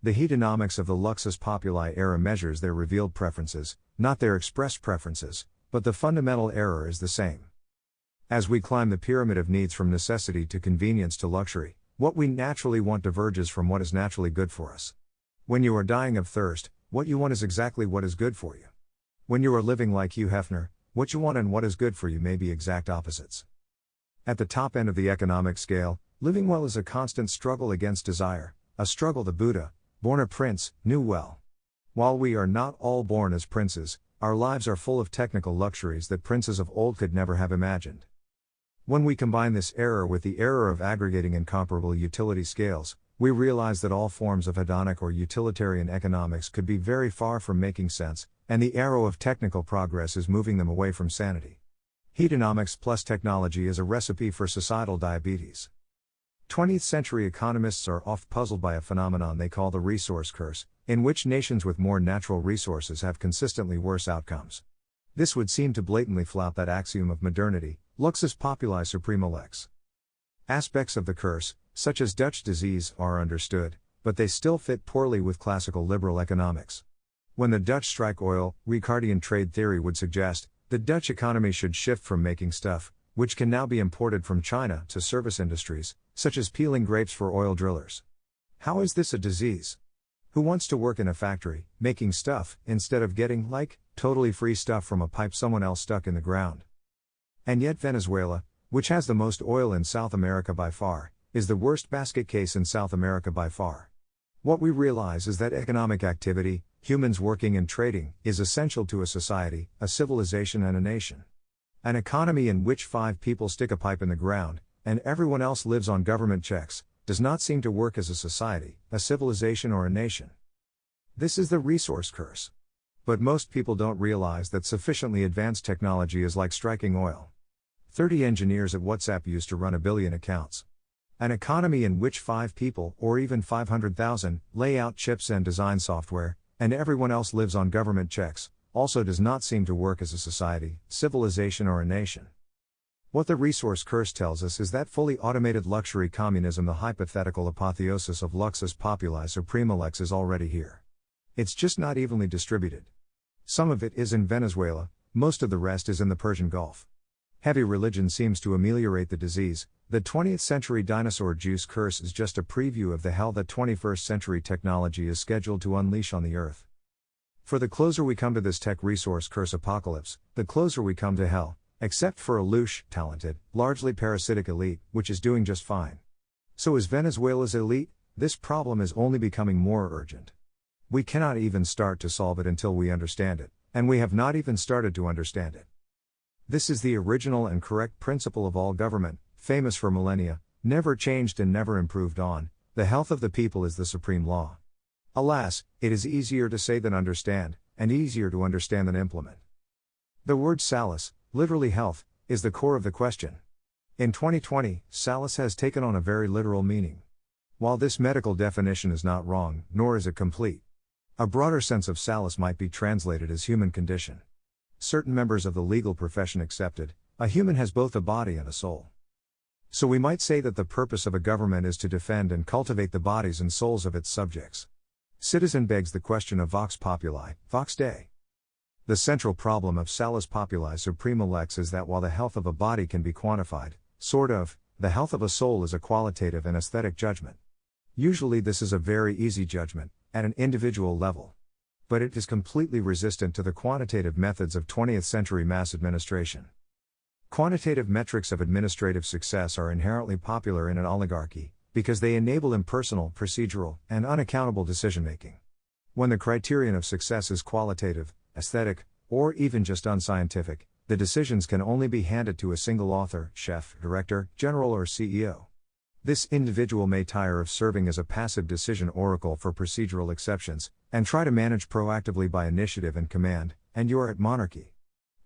The hedonomics of the luxus populi era measures their revealed preferences, not their expressed preferences, but the fundamental error is the same. As we climb the pyramid of needs from necessity to convenience to luxury, what we naturally want diverges from what is naturally good for us. When you are dying of thirst, what you want is exactly what is good for you. When you are living like Hugh Hefner, what you want and what is good for you may be exact opposites. At the top end of the economic scale, living well is a constant struggle against desire, a struggle the Buddha, born a prince, knew well. While we are not all born as princes, our lives are full of technical luxuries that princes of old could never have imagined. When we combine this error with the error of aggregating incomparable utility scales, we realize that all forms of hedonic or utilitarian economics could be very far from making sense, and the arrow of technical progress is moving them away from sanity. Hedonomics plus technology is a recipe for societal diabetes. 20th century economists are oft puzzled by a phenomenon they call the resource curse, in which nations with more natural resources have consistently worse outcomes. This would seem to blatantly flout that axiom of modernity, luxus populi suprema lex. Aspects of the curse, such as Dutch disease, are understood, but they still fit poorly with classical liberal economics. When the Dutch strike oil, Ricardian trade theory would suggest, the Dutch economy should shift from making stuff, which can now be imported from China, to service industries, such as peeling grapes for oil drillers. How is this a disease? Who wants to work in a factory, making stuff, instead of getting, totally free stuff from a pipe someone else stuck in the ground? And yet Venezuela, which has the most oil in South America by far, is the worst basket case in South America by far. What we realize is that economic activity, humans working and trading, is essential to a society, a civilization and a nation. An economy in which 5 people stick a pipe in the ground, and everyone else lives on government checks, does not seem to work as a society, a civilization, or a nation. This is the resource curse. But most people don't realize that sufficiently advanced technology is like striking oil. 30 engineers at WhatsApp used to run 1 billion accounts. An economy in which 5 people, or even 500,000, lay out chips and design software, and everyone else lives on government checks, also does not seem to work as a society, civilization, or a nation. What the resource curse tells us is that fully automated luxury communism, the hypothetical apotheosis of luxus populi suprema lex, is already here. It's just not evenly distributed. Some of it is in Venezuela, most of the rest is in the Persian Gulf. Heavy religion seems to ameliorate the disease. The 20th century dinosaur juice curse is just a preview of the hell that 21st century technology is scheduled to unleash on the earth. For the closer we come to this tech resource curse apocalypse, the closer we come to hell, except for a louche, talented, largely parasitic elite, which is doing just fine. So is Venezuela's elite? This problem is only becoming more urgent. We cannot even start to solve it until we understand it, and we have not even started to understand it. This is the original and correct principle of all government, famous for millennia, never changed and never improved on. The health of the people is the supreme law. Alas, it is easier to say than understand, and easier to understand than implement. The word salus, literally health, is the core of the question. In 2020, salus has taken on a very literal meaning. While this medical definition is not wrong, nor is it complete. A broader sense of salus might be translated as human condition. Certain members of the legal profession accepted, a human has both a body and a soul. So we might say that the purpose of a government is to defend and cultivate the bodies and souls of its subjects. Citizen begs the question of vox populi, vox Dei. The central problem of salus populi suprema lex is that while the health of a body can be quantified, sort of, the health of a soul is a qualitative and aesthetic judgment. Usually this is a very easy judgment, at an individual level. But it is completely resistant to the quantitative methods of 20th century mass administration. Quantitative metrics of administrative success are inherently popular in an oligarchy, because they enable impersonal, procedural, and unaccountable decision-making. When the criterion of success is qualitative, aesthetic, or even just unscientific, the decisions can only be handed to a single author, chef, director, general, or CEO. This individual may tire of serving as a passive decision oracle for procedural exceptions, and try to manage proactively by initiative and command, and you are at monarchy.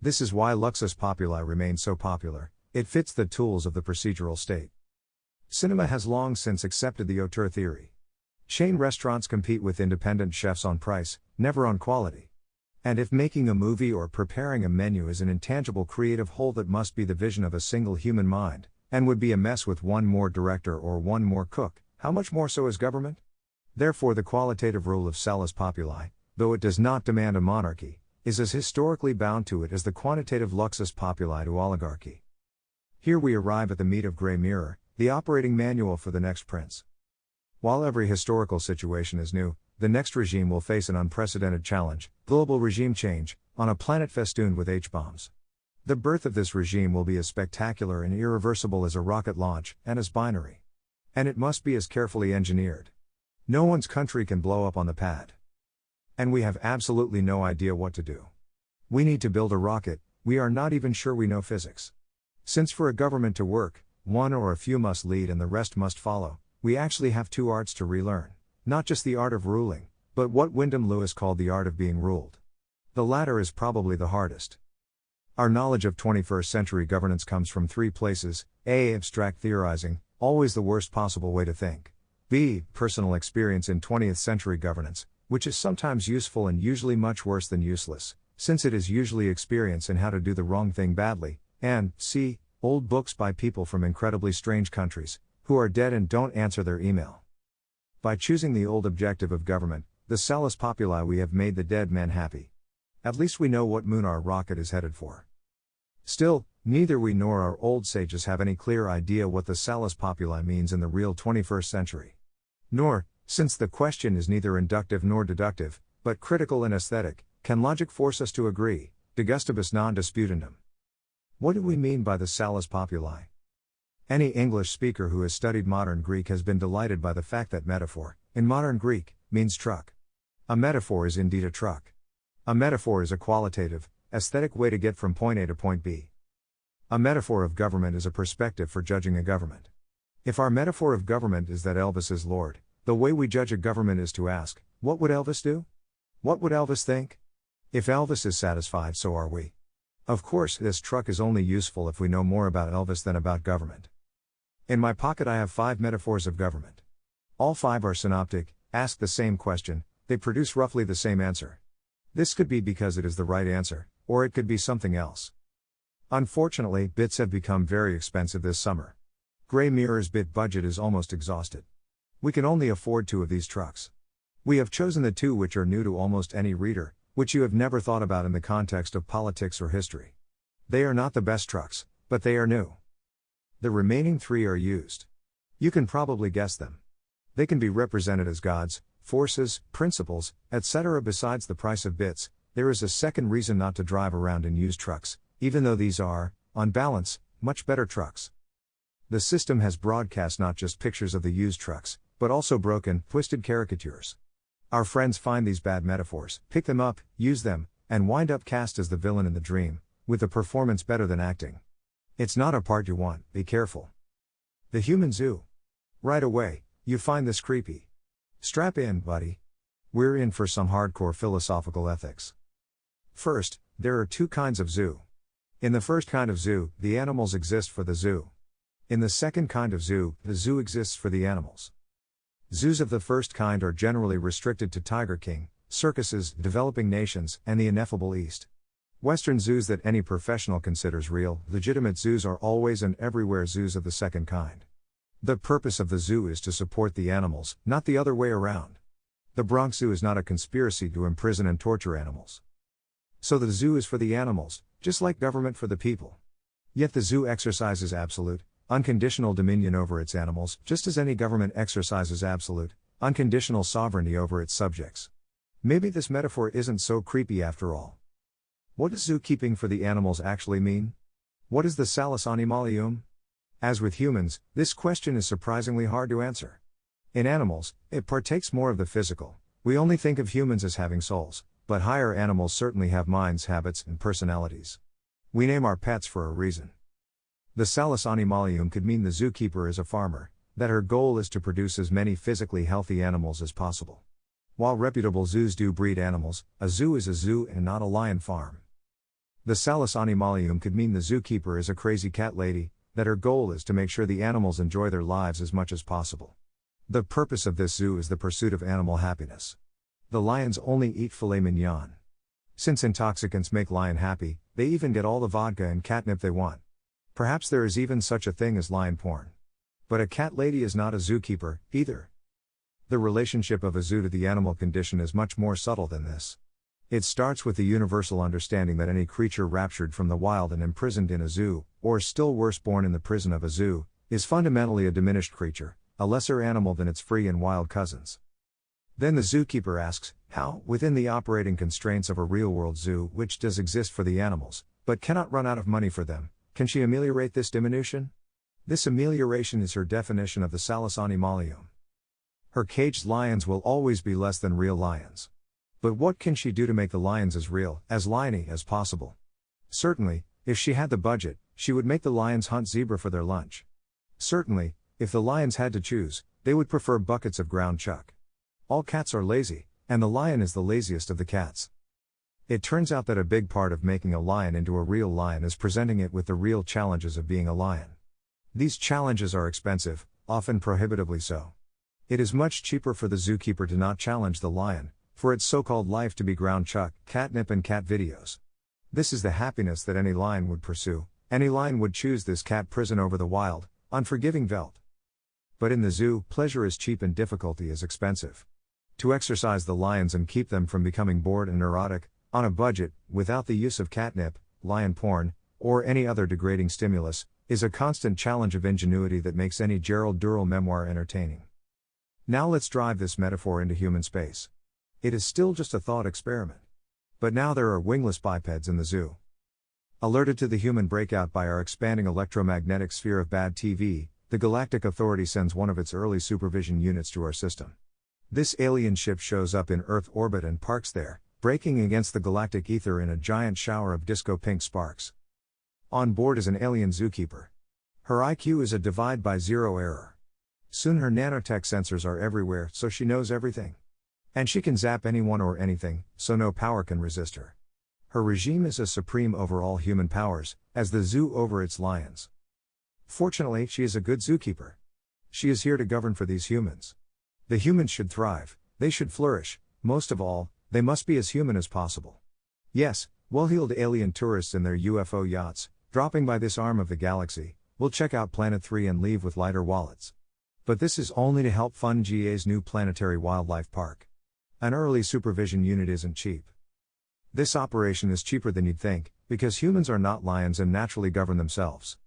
This is why luxus populi remains so popular. It fits the tools of the procedural state. Cinema has long since accepted the auteur theory. Chain restaurants compete with independent chefs on price, never on quality. And if making a movie or preparing a menu is an intangible creative whole that must be the vision of a single human mind, and would be a mess with one more director or one more cook, how much more so is government? Therefore the qualitative rule of salus populi, though it does not demand a monarchy, is as historically bound to it as the quantitative luxus populi to oligarchy. Here we arrive at the meat of Grey Mirror, the operating manual for the next prince. While every historical situation is new, the next regime will face an unprecedented challenge, global regime change, on a planet festooned with H-bombs. The birth of this regime will be as spectacular and irreversible as a rocket launch, and as binary. And it must be as carefully engineered. No one's country can blow up on the pad. And we have absolutely no idea what to do. We need to build a rocket, we are not even sure we know physics. Since for a government to work, one or a few must lead and the rest must follow, we actually have 2 arts to relearn, not just the art of ruling, but what Wyndham Lewis called the art of being ruled. The latter is probably the hardest. Our knowledge of 21st century governance comes from 3 places: A. Abstract theorizing, always the worst possible way to think. B. Personal experience in 20th century governance, which is sometimes useful and usually much worse than useless, since it is usually experience in how to do the wrong thing badly. And C. Old books by people from incredibly strange countries, who are dead and don't answer their email. By choosing the old objective of government, the salus populi, we have made the dead man happy. At least we know what moon our rocket is headed for. Still, neither we nor our old sages have any clear idea what the salus populi means in the real 21st century. Nor, since the question is neither inductive nor deductive, but critical and aesthetic, can logic force us to agree, de gustibus non disputandum. What do we mean by the salus populi? Any English speaker who has studied modern Greek has been delighted by the fact that metaphor, in modern Greek, means truck. A metaphor is indeed a truck. A metaphor is a qualitative, aesthetic way to get from point A to point B. A metaphor of government is a perspective for judging a government. If our metaphor of government is that Elvis is Lord, the way we judge a government is to ask, what would Elvis do? What would Elvis think? If Elvis is satisfied, so are we. Of course, this truck is only useful if we know more about Elvis than about government. In my pocket I have 5 metaphors of government. All 5 are synoptic, ask the same question, they produce roughly the same answer. This could be because it is the right answer, or it could be something else. Unfortunately, bits have become very expensive this summer. Gray Mirror's bit budget is almost exhausted. We can only afford 2 of these trucks. We have chosen the 2 which are new to almost any reader, which you have never thought about in the context of politics or history. They are not the best trucks, but they are new. The remaining 3 are used. You can probably guess them. They can be represented as gods, forces, principles, etc. Besides the price of bits, there is a second reason not to drive around in used trucks, even though these are, on balance, much better trucks. The system has broadcast not just pictures of the used trucks, but also broken, twisted caricatures. Our friends find these bad metaphors, pick them up, use them, and wind up cast as the villain in the dream, with the performance better than acting. It's not a part you want, be careful. The human zoo. Right away, you find this creepy. Strap in, buddy. We're in for some hardcore philosophical ethics. First, there are 2 kinds of zoo. In the first kind of zoo, the animals exist for the zoo. In the second kind of zoo, the zoo exists for the animals. Zoos of the first kind are generally restricted to Tiger King, circuses, developing nations, and the ineffable East. Western zoos that any professional considers real, legitimate zoos are always and everywhere zoos of the second kind. The purpose of the zoo is to support the animals, not the other way around. The Bronx Zoo is not a conspiracy to imprison and torture animals. So the zoo is for the animals, just like government for the people. Yet the zoo exercises absolute, unconditional dominion over its animals, just as any government exercises absolute, unconditional sovereignty over its subjects. Maybe this metaphor isn't so creepy after all. What does zookeeping for the animals actually mean? What is the salus animalium? As with humans, this question is surprisingly hard to answer. In animals, it partakes more of the physical. We only think of humans as having souls, but higher animals certainly have minds, habits, and personalities. We name our pets for a reason. The salus animalium could mean the zookeeper is a farmer, that her goal is to produce as many physically healthy animals as possible. While reputable zoos do breed animals, a zoo is a zoo and not a lion farm. The salus animalium could mean the zookeeper is a crazy cat lady, that her goal is to make sure the animals enjoy their lives as much as possible. The purpose of this zoo is the pursuit of animal happiness. The lions only eat filet mignon. Since intoxicants make lion happy, they even get all the vodka and catnip they want. Perhaps there is even such a thing as lion porn. But a cat lady is not a zookeeper, either. The relationship of a zoo to the animal condition is much more subtle than this. It starts with the universal understanding that any creature raptured from the wild and imprisoned in a zoo, or still worse born in the prison of a zoo, is fundamentally a diminished creature, a lesser animal than its free and wild cousins. Then the zookeeper asks, how, within the operating constraints of a real-world zoo which does exist for the animals, but cannot run out of money for them, can she ameliorate this diminution? This amelioration is her definition of the salus animalium. Her caged lions will always be less than real lions. But what can she do to make the lions as real, as liony as possible? Certainly, if she had the budget, she would make the lions hunt zebra for their lunch. Certainly, if the lions had to choose, they would prefer buckets of ground chuck. All cats are lazy, and the lion is the laziest of the cats. It turns out that a big part of making a lion into a real lion is presenting it with the real challenges of being a lion. These challenges are expensive, often prohibitively so. It is much cheaper for the zookeeper to not challenge the lion, for its so-called life to be ground chuck, catnip and cat videos. This is the happiness that any lion would pursue. Any lion would choose this cat prison over the wild, unforgiving veldt. But in the zoo, pleasure is cheap and difficulty is expensive. To exercise the lions and keep them from becoming bored and neurotic, on a budget, without the use of catnip, lion porn, or any other degrading stimulus, is a constant challenge of ingenuity that makes any Gerald Durrell memoir entertaining. Now let's drive this metaphor into human space. It is still just a thought experiment. But now there are wingless bipeds in the zoo. Alerted to the human breakout by our expanding electromagnetic sphere of bad TV, the Galactic Authority sends one of its early supervision units to our system. This alien ship shows up in Earth orbit and parks there, breaking against the galactic ether in a giant shower of disco-pink sparks. On board is an alien zookeeper. Her IQ is a divide by zero error. Soon her nanotech sensors are everywhere, so she knows everything. And she can zap anyone or anything, so no power can resist her. Her regime is as supreme over all human powers, as the zoo over its lions. Fortunately, she is a good zookeeper. She is here to govern for these humans. The humans should thrive, they should flourish, most of all, they must be as human as possible. Yes, well-heeled alien tourists in their UFO yachts, dropping by this arm of the galaxy, will check out Planet 3 and leave with lighter wallets. But this is only to help fund GA's new planetary wildlife park. An early supervision unit isn't cheap. This operation is cheaper than you'd think, because humans are not lions and naturally govern themselves.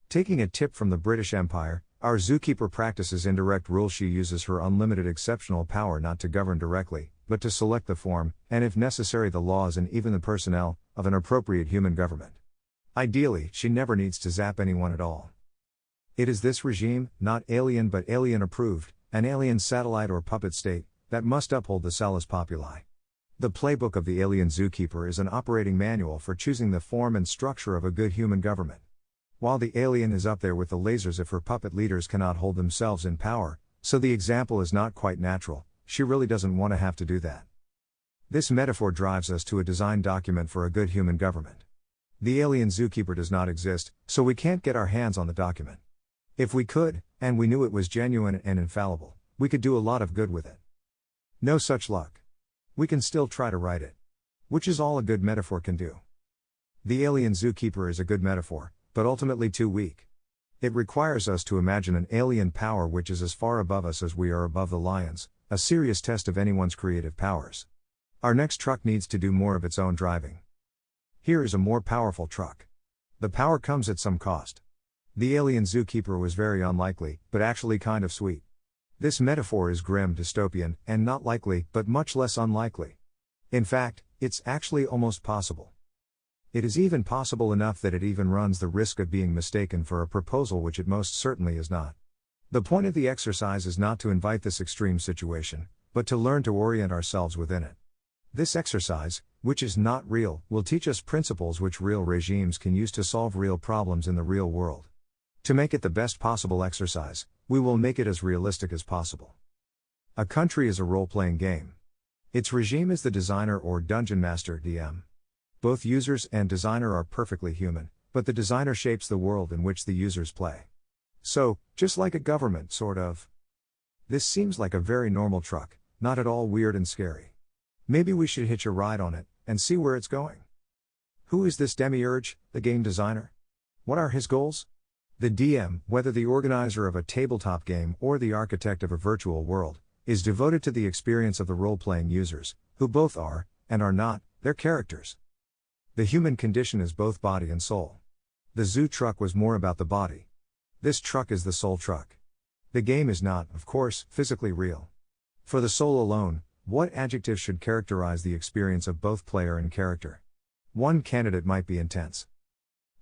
Taking a tip from the British Empire, our zookeeper practices indirect rule. She uses her unlimited exceptional power not to govern directly, but to select the form, and if necessary the laws and even the personnel, of an appropriate human government. Ideally, she never needs to zap anyone at all. It is this regime, not alien but alien approved, an alien satellite or puppet state, that must uphold the salus populi. The playbook of the alien zookeeper is an operating manual for choosing the form and structure of a good human government. While the alien is up there with the lasers if her puppet leaders cannot hold themselves in power, so the example is not quite natural, she really doesn't want to have to do that. This metaphor drives us to a design document for a good human government. The alien zookeeper does not exist, so we can't get our hands on the document. If we could, and we knew it was genuine and infallible, we could do a lot of good with it. No such luck. We can still try to write it. Which is all a good metaphor can do. The alien zookeeper is a good metaphor, but ultimately too weak. It requires us to imagine an alien power which is as far above us as we are above the lions, a serious test of anyone's creative powers. Our next truck needs to do more of its own driving. Here is a more powerful truck. The power comes at some cost. The alien zookeeper was very unlikely, but actually kind of sweet. This metaphor is grim, dystopian, and not likely, but much less unlikely. In fact, it's actually almost possible. It is even possible enough that it even runs the risk of being mistaken for a proposal which it most certainly is not. The point of the exercise is not to invite this extreme situation, but to learn to orient ourselves within it. This exercise, which is not real, will teach us principles which real regimes can use to solve real problems in the real world. To make it the best possible exercise, we will make it as realistic as possible. A country is a role-playing game. Its regime is the designer or dungeon master (DM). Both users and designer are perfectly human, but the designer shapes the world in which the users play. So, just like a government, sort of. This seems like a very normal truck, not at all weird and scary. Maybe we should hitch a ride on it, and see where it's going. Who is this demiurge, the game designer? What are his goals? The DM, whether the organizer of a tabletop game or the architect of a virtual world, is devoted to the experience of the role-playing users, who both are, and are not, their characters. The human condition is both body and soul. The zoo truck was more about the body. This truck is the soul truck. The game is not, of course, physically real. For the soul alone, what adjective should characterize the experience of both player and character? One candidate might be intense.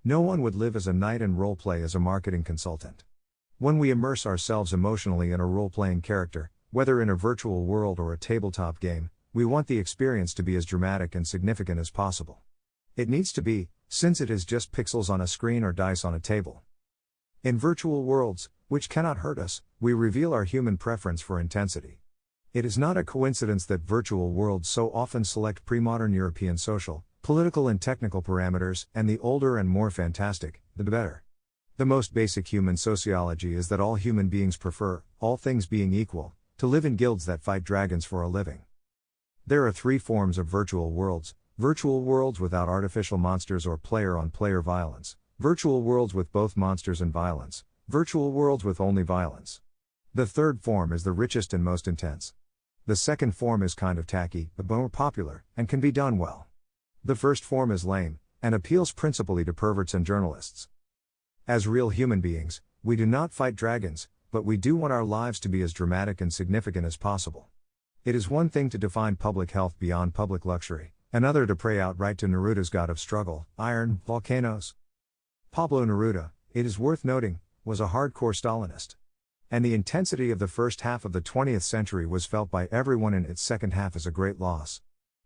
No one would live as a knight and role-play as a marketing consultant. When we immerse ourselves emotionally in a role-playing character, whether in a virtual world or a tabletop game, we want the experience to be as dramatic and significant as possible. It needs to be, since it is just pixels on a screen or dice on a table. In virtual worlds, which cannot hurt us, we reveal our human preference for intensity. It is not a coincidence that virtual worlds so often select pre-modern European social, political and technical parameters, and the older and more fantastic, the better. The most basic human sociology is that all human beings prefer, all things being equal, to live in guilds that fight dragons for a living. There are three forms of virtual worlds: virtual worlds without artificial monsters or player-on-player violence, virtual worlds with both monsters and violence, virtual worlds with only violence. The third form is the richest and most intense. The second form is kind of tacky, but more popular, and can be done well. The first form is lame, and appeals principally to perverts and journalists. As real human beings, we do not fight dragons, but we do want our lives to be as dramatic and significant as possible. It is one thing to define public health beyond public luxury, another to pray outright to Neruda's god of struggle, iron, volcanoes. Pablo Neruda, it is worth noting, was a hardcore Stalinist. And the intensity of the first half of the 20th century was felt by everyone in its second half as a great loss.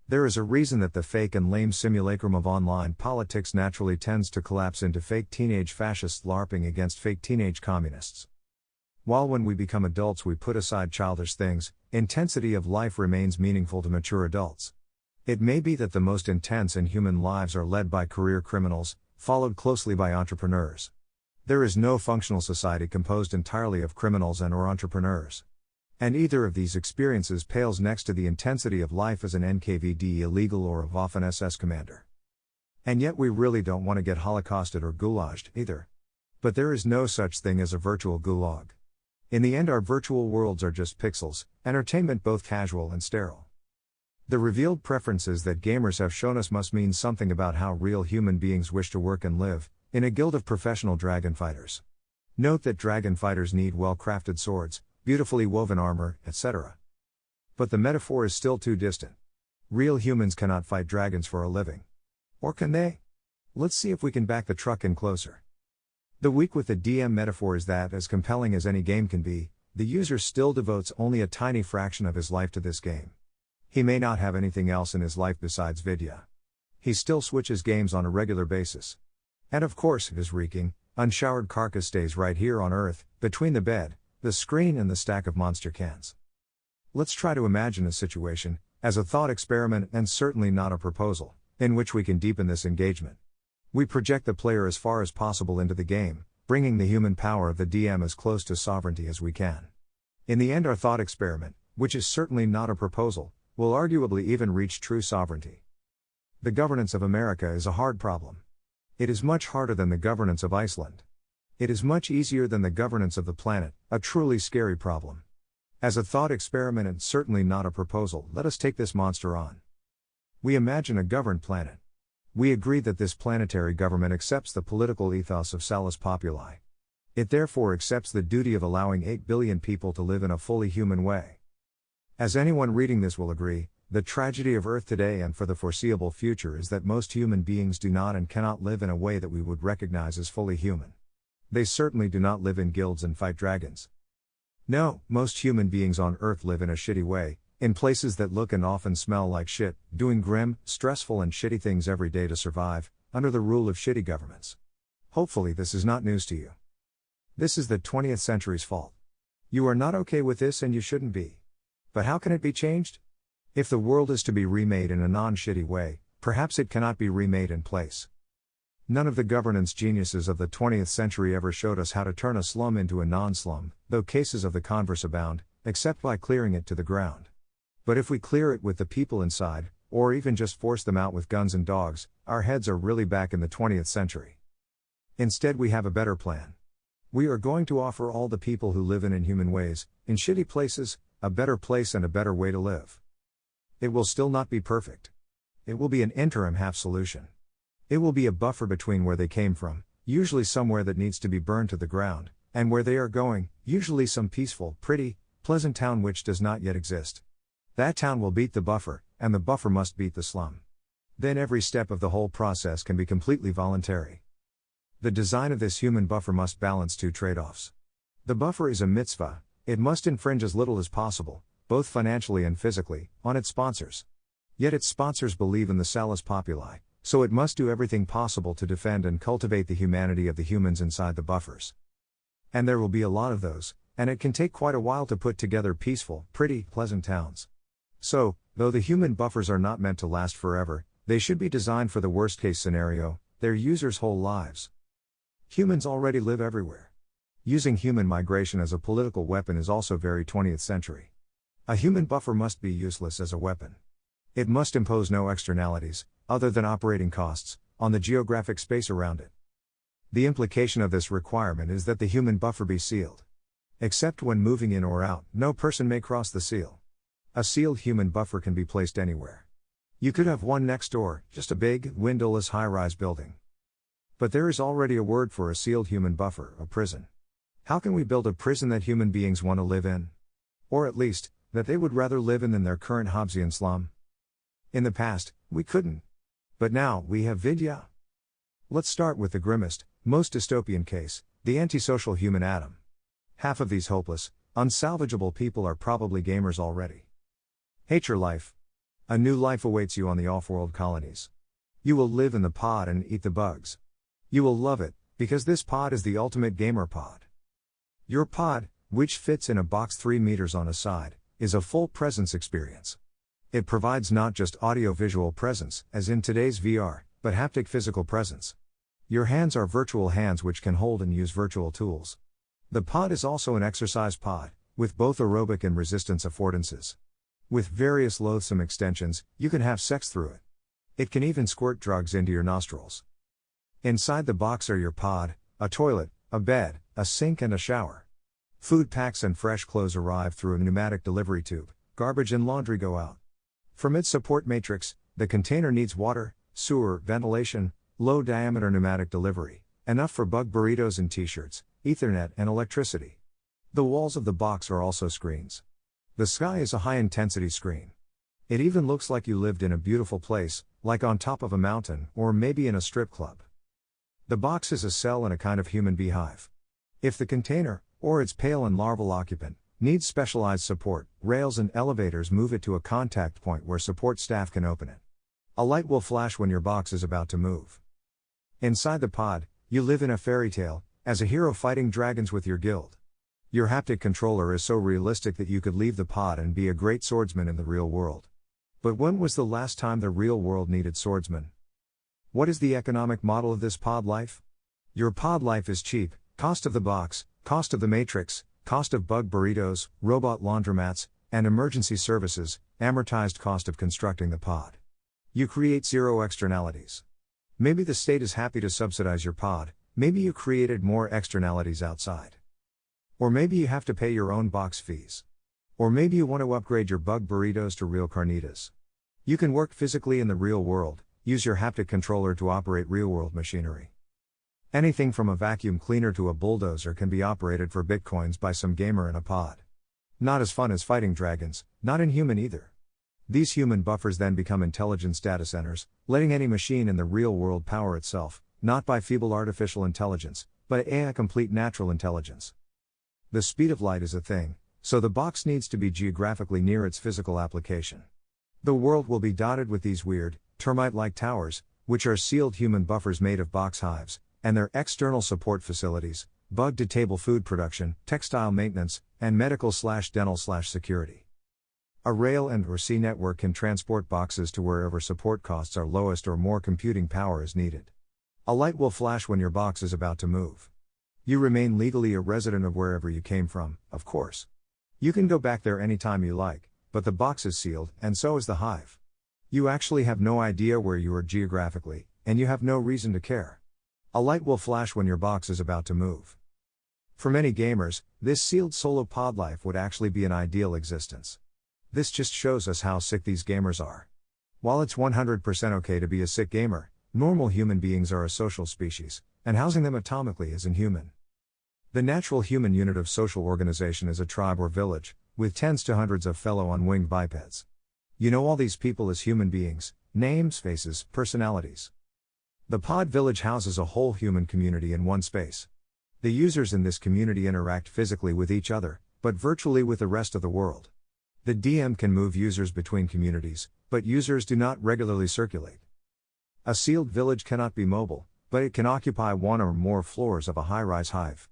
There is a reason that the fake and lame simulacrum of online politics naturally tends to collapse into fake teenage fascists LARPing against fake teenage communists. While when we become adults we put aside childish things, intensity of life remains meaningful to mature adults. It may be that the most intense and human lives are led by career criminals, followed closely by entrepreneurs. There is no functional society composed entirely of criminals and/or entrepreneurs. And either of these experiences pales next to the intensity of life as an NKVD illegal or a Waffen SS commander. And yet we really don't want to get holocausted or gulaged, either. But there is no such thing as a virtual gulag. In the end our virtual worlds are just pixels, entertainment both casual and sterile. The revealed preferences that gamers have shown us must mean something about how real human beings wish to work and live, in a guild of professional dragon fighters. Note that dragon fighters need well-crafted swords, beautifully woven armor, etc. But the metaphor is still too distant. Real humans cannot fight dragons for a living. Or can they? Let's see if we can back the truck in closer. The weak with the DM metaphor is that, as compelling as any game can be, the user still devotes only a tiny fraction of his life to this game. He may not have anything else in his life besides Vidya. He still switches games on a regular basis. And of course, his reeking, unshowered carcass stays right here on Earth, between the bed, the screen and the stack of monster cans. Let's try to imagine a situation, as a thought experiment and certainly not a proposal, in which we can deepen this engagement. We project the player as far as possible into the game, bringing the human power of the DM as close to sovereignty as we can. In the end our thought experiment, which is certainly not a proposal, will arguably even reach true sovereignty. The governance of America is a hard problem. It is much harder than the governance of Iceland. It is much easier than the governance of the planet, a truly scary problem. As a thought experiment and certainly not a proposal, let us take this monster on. We imagine a governed planet. We agree that this planetary government accepts the political ethos of Salus Populi. It therefore accepts the duty of allowing 8 billion people to live in a fully human way. As anyone reading this will agree, the tragedy of Earth today and for the foreseeable future is that most human beings do not and cannot live in a way that we would recognize as fully human. They certainly do not live in guilds and fight dragons. No, most human beings on Earth live in a shitty way, in places that look and often smell like shit, doing grim, stressful and shitty things every day to survive, under the rule of shitty governments. Hopefully this is not news to you. This is the 20th century's fault. You are not okay with this and you shouldn't be. But how can it be changed? If the world is to be remade in a non-shitty way, perhaps it cannot be remade in place. None of the governance geniuses of the 20th century ever showed us how to turn a slum into a non-slum, though cases of the converse abound, except by clearing it to the ground. But if we clear it with the people inside, or even just force them out with guns and dogs, our heads are really back in the 20th century. Instead we have a better plan. We are going to offer all the people who live in inhuman ways, in shitty places, a better place and a better way to live. It will still not be perfect. It will be an interim half solution. It will be a buffer between where they came from, usually somewhere that needs to be burned to the ground, and where they are going, usually some peaceful, pretty, pleasant town which does not yet exist. That town will beat the buffer, and the buffer must beat the slum. Then every step of the whole process can be completely voluntary. The design of this human buffer must balance two trade-offs. The buffer is a mitzvah, it must infringe as little as possible, both financially and physically, on its sponsors. Yet its sponsors believe in the Salus Populi, so it must do everything possible to defend and cultivate the humanity of the humans inside the buffers. And there will be a lot of those, and it can take quite a while to put together peaceful, pretty, pleasant towns. So, though the human buffers are not meant to last forever, they should be designed for the worst-case scenario, their users' whole lives. Humans already live everywhere. Using human migration as a political weapon is also very 20th century. A human buffer must be useless as a weapon. It must impose no externalities, other than operating costs, on the geographic space around it. The implication of this requirement is that the human buffer be sealed. Except when moving in or out, no person may cross the seal. A sealed human buffer can be placed anywhere. You could have one next door, just a big, windowless high-rise building. But there is already a word for a sealed human buffer, a prison. How can we build a prison that human beings want to live in? Or at least, that they would rather live in than their current Hobbesian slum? In the past, we couldn't. But now, we have Vidya. Let's start with the grimmest, most dystopian case, the antisocial human atom. Half of these hopeless, unsalvageable people are probably gamers already. Hate your life. A new life awaits you on the off-world colonies. You will live in the pod and eat the bugs. You will love it, because this pod is the ultimate gamer pod. Your pod, which fits in a box 3 meters on a side, is a full presence experience. It provides not just audio-visual presence, as in today's VR, but haptic physical presence. Your hands are virtual hands which can hold and use virtual tools. The pod is also an exercise pod, with both aerobic and resistance affordances. With various loathsome extensions, you can have sex through it. It can even squirt drugs into your nostrils. Inside the box are your pod, a toilet, a bed, a sink and a shower. Food packs and fresh clothes arrive through a pneumatic delivery tube, garbage and laundry go out. From its support matrix, the container needs water, sewer, ventilation, low-diameter pneumatic delivery, enough for bug burritos and t-shirts, Ethernet and electricity. The walls of the box are also screens. The sky is a high-intensity screen. It even looks like you lived in a beautiful place, like on top of a mountain, or maybe in a strip club. The box is a cell in a kind of human beehive. If the container, or its pale and larval occupant, needs specialized support, rails and elevators move it to a contact point where support staff can open it. A light will flash when your box is about to move. Inside the pod, you live in a fairy tale, as a hero fighting dragons with your guild. Your haptic controller is so realistic that you could leave the pod and be a great swordsman in the real world. But when was the last time the real world needed swordsmen? What is the economic model of this pod life? Your pod life is cheap: cost of the box, cost of the matrix, cost of bug burritos, robot laundromats, and emergency services, amortized cost of constructing the pod. You create zero externalities. Maybe the state is happy to subsidize your pod, maybe you created more externalities outside. Or maybe you have to pay your own box fees. Or maybe you want to upgrade your bug burritos to real carnitas. You can work physically in the real world, use your haptic controller to operate real-world machinery. Anything from a vacuum cleaner to a bulldozer can be operated for bitcoins by some gamer in a pod. Not as fun as fighting dragons, not inhuman either. These human buffers then become intelligence data centers, letting any machine in the real world power itself, not by feeble artificial intelligence, but AI complete natural intelligence. The speed of light is a thing, so the box needs to be geographically near its physical application. The world will be dotted with these weird, termite-like towers, which are sealed human buffers made of box hives, and their external support facilities, bug-to-table food production, textile maintenance, and medical/dental/security. A rail and/or sea network can transport boxes to wherever support costs are lowest or more computing power is needed. A light will flash when your box is about to move. You remain legally a resident of wherever you came from, of course. You can go back there anytime you like, but the box is sealed, and so is the hive. You actually have no idea where you are geographically, and you have no reason to care. A light will flash when your box is about to move. For many gamers, this sealed solo pod life would actually be an ideal existence. This just shows us how sick these gamers are. While it's 100% okay to be a sick gamer, normal human beings are a social species, and housing them atomically is inhuman. The natural human unit of social organization is a tribe or village, with tens to hundreds of fellow unwinged bipeds. You know all these people as human beings, names, faces, personalities. The pod village houses a whole human community in one space. The users in this community interact physically with each other, but virtually with the rest of the world. The DM can move users between communities, but users do not regularly circulate. A sealed village cannot be mobile, but it can occupy one or more floors of a high-rise hive.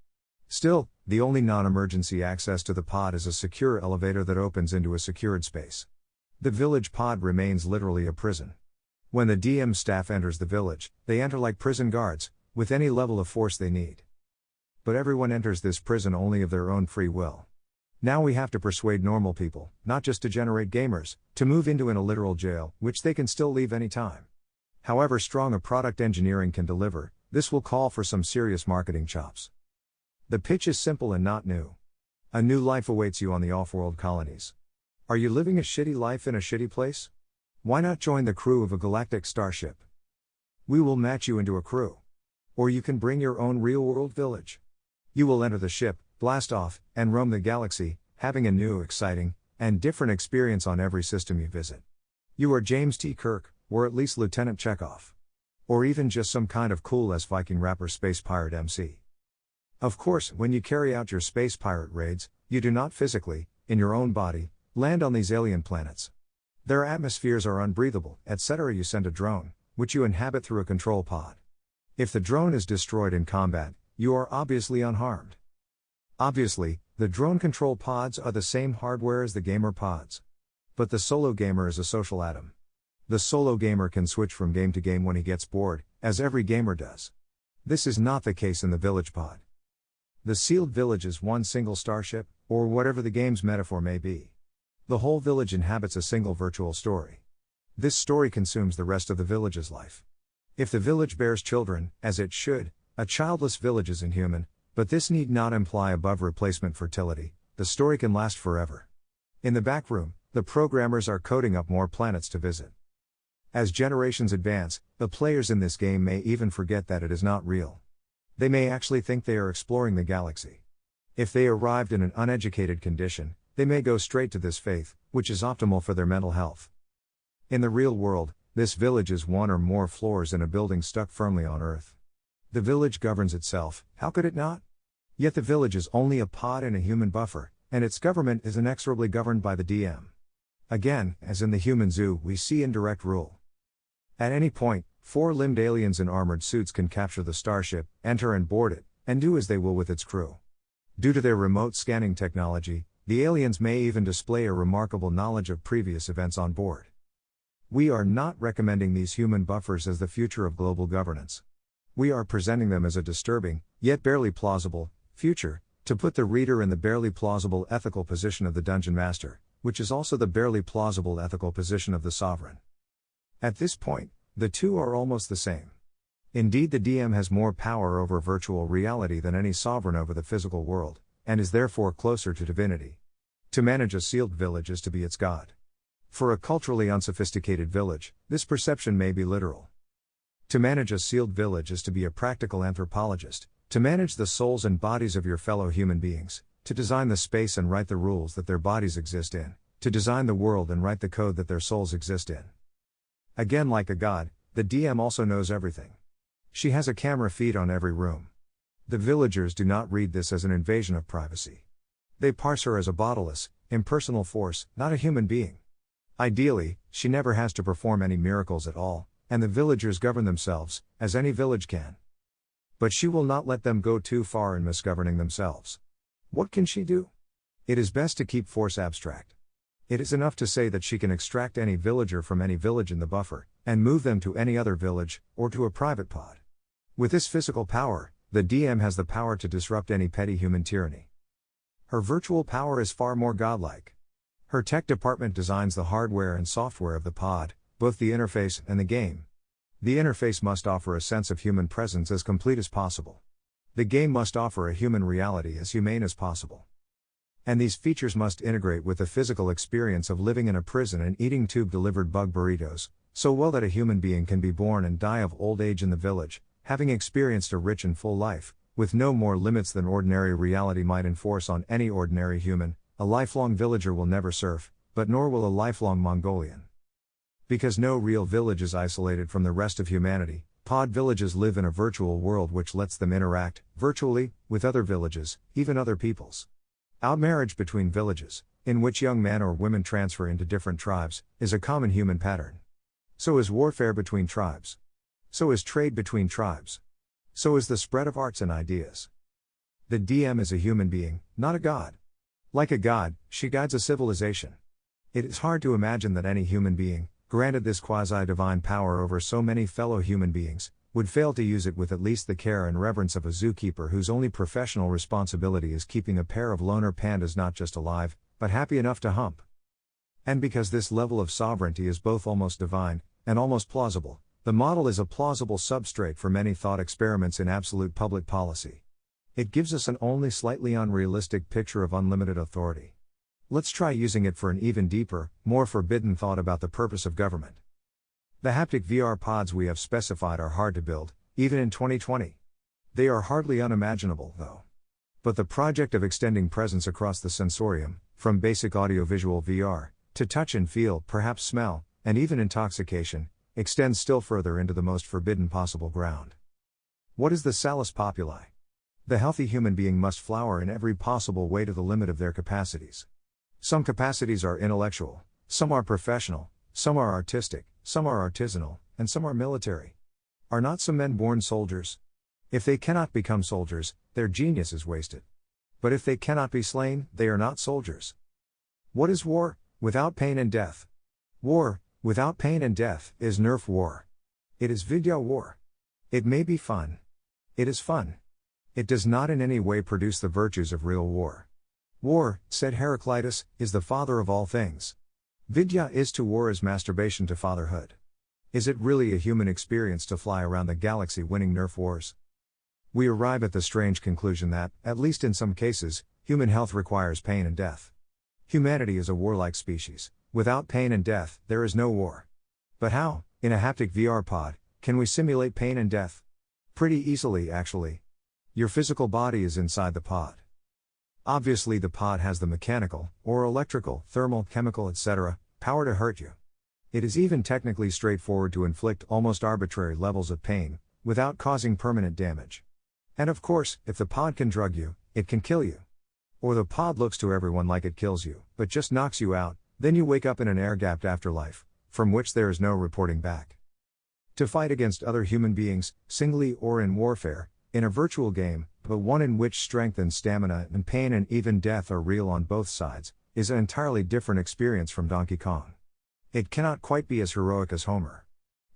Still, the only non-emergency access to the pod is a secure elevator that opens into a secured space. The village pod remains literally a prison. When the DM staff enters the village, they enter like prison guards, with any level of force they need. But everyone enters this prison only of their own free will. Now we have to persuade normal people, not just degenerate gamers, to move into a literal jail, which they can still leave any time. However strong a product engineering can deliver, this will call for some serious marketing chops. The pitch is simple and not new. A new life awaits you on the off-world colonies. Are you living a shitty life in a shitty place? Why not join the crew of a galactic starship? We will match you into a crew. Or you can bring your own real-world village. You will enter the ship, blast off, and roam the galaxy, having a new, exciting, and different experience on every system you visit. You are James T. Kirk, or at least Lieutenant Chekhov. Or even just some kind of cool-ass Viking rapper space pirate MC. Of course, when you carry out your space pirate raids, you do not physically, in your own body, land on these alien planets. Their atmospheres are unbreathable, etc. You send a drone, which you inhabit through a control pod. If the drone is destroyed in combat, you are obviously unharmed. Obviously, the drone control pods are the same hardware as the gamer pods. But the solo gamer is a social atom. The solo gamer can switch from game to game when he gets bored, as every gamer does. This is not the case in the village pod. The sealed village is one single starship, or whatever the game's metaphor may be. The whole village inhabits a single virtual story. This story consumes the rest of the village's life. If the village bears children, as it should, a childless village is inhuman, but this need not imply above replacement fertility. The story can last forever. In the back room, the programmers are coding up more planets to visit. As generations advance, the players in this game may even forget that it is not real. They may actually think they are exploring the galaxy. If they arrived in an uneducated condition, they may go straight to this faith, which is optimal for their mental health. In the real world, this village is one or more floors in a building stuck firmly on Earth. The village governs itself, how could it not? Yet the village is only a pod in a human buffer, and its government is inexorably governed by the DM. Again, as in the human zoo, we see indirect rule. At any point, four-limbed aliens in armored suits can capture the starship, enter and board it, and do as they will with its crew. Due to their remote scanning technology, the aliens may even display a remarkable knowledge of previous events on board. We are not recommending these human buffers as the future of global governance. We are presenting them as a disturbing, yet barely plausible, future, to put the reader in the barely plausible ethical position of the Dungeon Master, which is also the barely plausible ethical position of the Sovereign. At this point, the two are almost the same. Indeed, the DM has more power over virtual reality than any sovereign over the physical world, and is therefore closer to divinity. To manage a sealed village is to be its god. For a culturally unsophisticated village, this perception may be literal. To manage a sealed village is to be a practical anthropologist, to manage the souls and bodies of your fellow human beings, to design the space and write the rules that their bodies exist in, to design the world and write the code that their souls exist in. Again, like a god, the DM also knows everything. She has a camera feed on every room. The villagers do not read this as an invasion of privacy. They parse her as a bodiless, impersonal force, not a human being. Ideally, she never has to perform any miracles at all, and the villagers govern themselves, as any village can. But she will not let them go too far in misgoverning themselves. What can she do? It is best to keep force abstract. It is enough to say that she can extract any villager from any village in the buffer, and move them to any other village, or to a private pod. With this physical power, the DM has the power to disrupt any petty human tyranny. Her virtual power is far more godlike. Her tech department designs the hardware and software of the pod, both the interface and the game. The interface must offer a sense of human presence as complete as possible. The game must offer a human reality as humane as possible. And these features must integrate with the physical experience of living in a prison and eating tube-delivered bug burritos, so well that a human being can be born and die of old age in the village, having experienced a rich and full life, with no more limits than ordinary reality might enforce on any ordinary human. A lifelong villager will never surf, but nor will a lifelong Mongolian. Because no real village is isolated from the rest of humanity, pod villages live in a virtual world which lets them interact, virtually, with other villages, even other peoples. Outmarriage between villages, in which young men or women transfer into different tribes, is a common human pattern. So is warfare between tribes. So is trade between tribes. So is the spread of arts and ideas. The DM is a human being, not a god. Like a god, she guides a civilization. It is hard to imagine that any human being, granted this quasi-divine power over so many fellow human beings, would fail to use it with at least the care and reverence of a zookeeper whose only professional responsibility is keeping a pair of loner pandas not just alive, but happy enough to hump. And because this level of sovereignty is both almost divine, and almost plausible, the model is a plausible substrate for many thought experiments in absolute public policy. It gives us an only slightly unrealistic picture of unlimited authority. Let's try using it for an even deeper, more forbidden thought about the purpose of government. The haptic VR pods we have specified are hard to build, even in 2020. They are hardly unimaginable, though. But the project of extending presence across the sensorium, from basic audiovisual VR, to touch and feel, perhaps smell, and even intoxication, extends still further into the most forbidden possible ground. What is the salus populi? The healthy human being must flower in every possible way to the limit of their capacities. Some capacities are intellectual, some are professional, some are artistic, some are artisanal, and some are military. Are not some men born soldiers? If they cannot become soldiers, their genius is wasted. But if they cannot be slain, they are not soldiers. What is war, without pain and death? War, without pain and death, is nerf war. It is vidya war. It may be fun. It is fun. It does not in any way produce the virtues of real war. War, said Heraclitus, is the father of all things. Vidya is to war as masturbation to fatherhood. Is it really a human experience to fly around the galaxy winning nerf wars? We arrive at the strange conclusion that, at least in some cases, human health requires pain and death. Humanity is a warlike species. Without pain and death, there is no war. But how, in a haptic VR pod, can we simulate pain and death? Pretty easily, actually. Your physical body is inside the pod. Obviously, the pod has the mechanical, or electrical, thermal, chemical, etc., power to hurt you. It is even technically straightforward to inflict almost arbitrary levels of pain, without causing permanent damage. And of course, if the pod can drug you, it can kill you. Or the pod looks to everyone like it kills you, but just knocks you out, then you wake up in an air-gapped afterlife, from which there is no reporting back. To fight against other human beings, singly or in warfare, in a virtual game, but one in which strength and stamina and pain and even death are real on both sides, is an entirely different experience from Donkey Kong. It cannot quite be as heroic as Homer.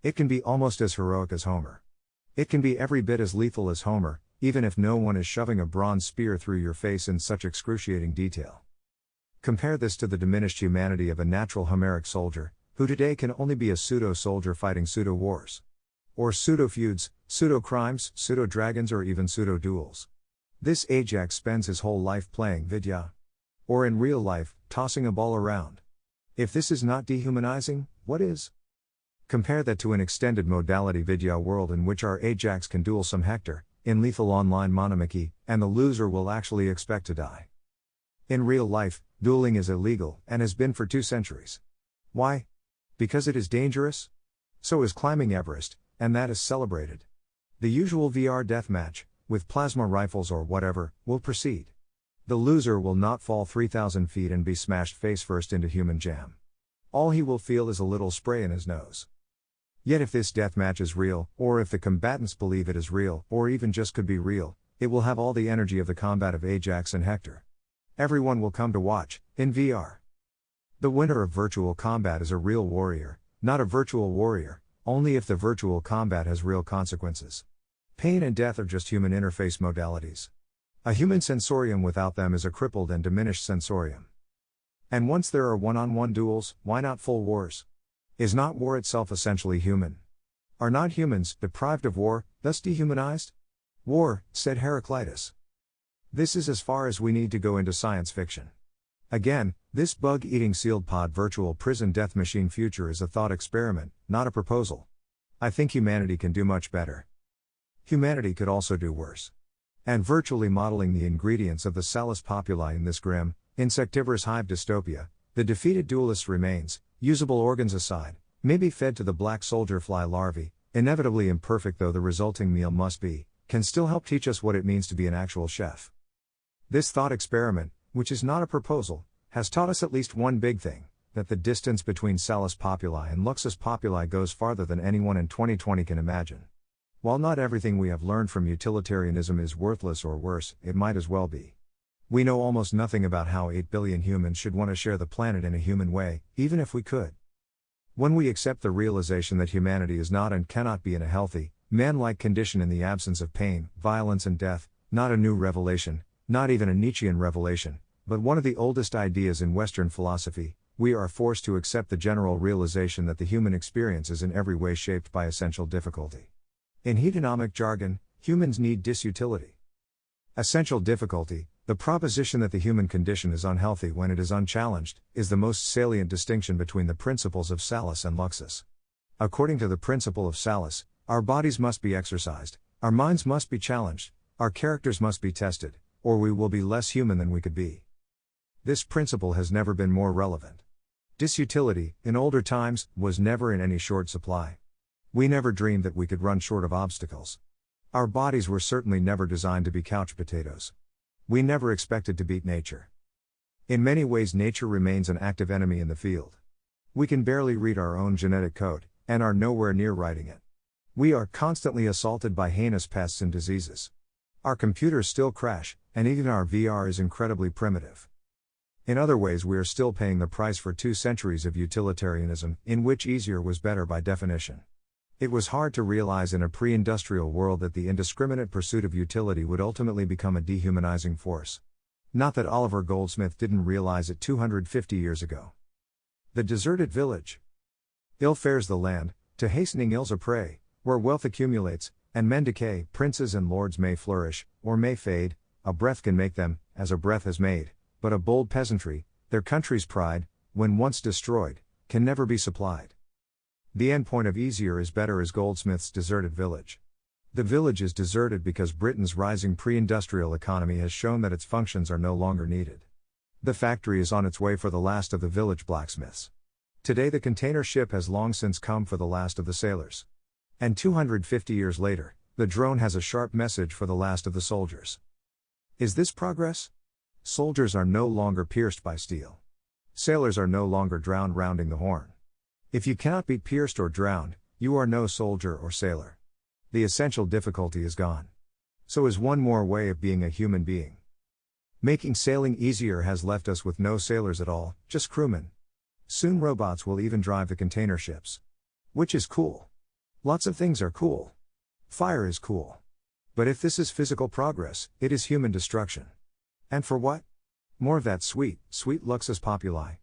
It can be almost as heroic as Homer. It can be every bit as lethal as Homer, even if no one is shoving a bronze spear through your face in such excruciating detail. Compare this to the diminished humanity of a natural Homeric soldier, who today can only be a pseudo-soldier fighting pseudo-wars. Or pseudo-feuds, pseudo-crimes, pseudo-dragons, or even pseudo-duels. This Ajax spends his whole life playing Vidya. Or in real life, tossing a ball around. If this is not dehumanizing, what is? Compare that to an extended modality Vidya world in which our Ajax can duel some Hector, in lethal online monomiki, and the loser will actually expect to die. In real life, dueling is illegal, and has been for 2 centuries. Why? Because it is dangerous? So is climbing Everest, and that is celebrated. The usual VR deathmatch, with plasma rifles or whatever, will proceed. The loser will not fall 3,000 feet and be smashed face first into human jam. All he will feel is a little spray in his nose. Yet if this deathmatch is real, or if the combatants believe it is real, or even just could be real, it will have all the energy of the combat of Ajax and Hector. Everyone will come to watch, in VR. The winner of virtual combat is a real warrior, not a virtual warrior, only if the virtual combat has real consequences. Pain and death are just human interface modalities. A human sensorium without them is a crippled and diminished sensorium. And once there are one-on-one duels, why not full wars? Is not war itself essentially human? Are not humans, deprived of war, thus dehumanized? War, said Heraclitus. This is as far as we need to go into science fiction. Again, this bug-eating sealed pod virtual prison death machine future is a thought experiment, not a proposal. I think humanity can do much better. Humanity could also do worse. And virtually modeling the ingredients of the salus populi in this grim, insectivorous hive dystopia, the defeated duelist's remains, usable organs aside, may be fed to the black soldier fly larvae, inevitably imperfect though the resulting meal must be, can still help teach us what it means to be an actual chef. This thought experiment, which is not a proposal, has taught us at least one big thing, that the distance between salus populi and luxus populi goes farther than anyone in 2020 can imagine. While not everything we have learned from utilitarianism is worthless or worse, it might as well be. We know almost nothing about how 8 billion humans should want to share the planet in a human way, even if we could. When we accept the realization that humanity is not and cannot be in a healthy, man-like condition in the absence of pain, violence and death, not a new revelation, not even a Nietzschean revelation, but one of the oldest ideas in Western philosophy, we are forced to accept the general realization that the human experience is in every way shaped by essential difficulty. In hedonomic jargon, humans need disutility. Essential difficulty, the proposition that the human condition is unhealthy when it is unchallenged, is the most salient distinction between the principles of Salus and Luxus. According to the principle of Salus, our bodies must be exercised, our minds must be challenged, our characters must be tested, or we will be less human than we could be. This principle has never been more relevant. Disutility, in older times, was never in any short supply. We never dreamed that we could run short of obstacles. Our bodies were certainly never designed to be couch potatoes. We never expected to beat nature. In many ways nature remains an active enemy in the field. We can barely read our own genetic code, and are nowhere near writing it. We are constantly assaulted by heinous pests and diseases. Our computers still crash, and even our VR is incredibly primitive. In other ways, we are still paying the price for 2 centuries of utilitarianism, in which easier was better by definition. It was hard to realize in a pre-industrial world that the indiscriminate pursuit of utility would ultimately become a dehumanizing force. Not that Oliver Goldsmith didn't realize it 250 years ago. The deserted village. Ill fares the land, to hastening ills a prey, where wealth accumulates, and men decay. Princes and lords may flourish, or may fade, a breath can make them, as a breath has made, but a bold peasantry, their country's pride, when once destroyed, can never be supplied. The end point of easier is better is Goldsmith's deserted village. The village is deserted because Britain's rising pre-industrial economy has shown that its functions are no longer needed. The factory is on its way for the last of the village blacksmiths. Today the container ship has long since come for the last of the sailors. And 250 years later, the drone has a sharp message for the last of the soldiers. Is this progress? Soldiers are no longer pierced by steel. Sailors are no longer drowned rounding the horn. If you cannot be pierced or drowned, you are no soldier or sailor. The essential difficulty is gone. So is one more way of being a human being. Making sailing easier has left us with no sailors at all, just crewmen. Soon robots will even drive the container ships. Which is cool. Lots of things are cool. Fire is cool. But if this is physical progress, it is human destruction. And for what? More of that sweet, sweet luxus populi.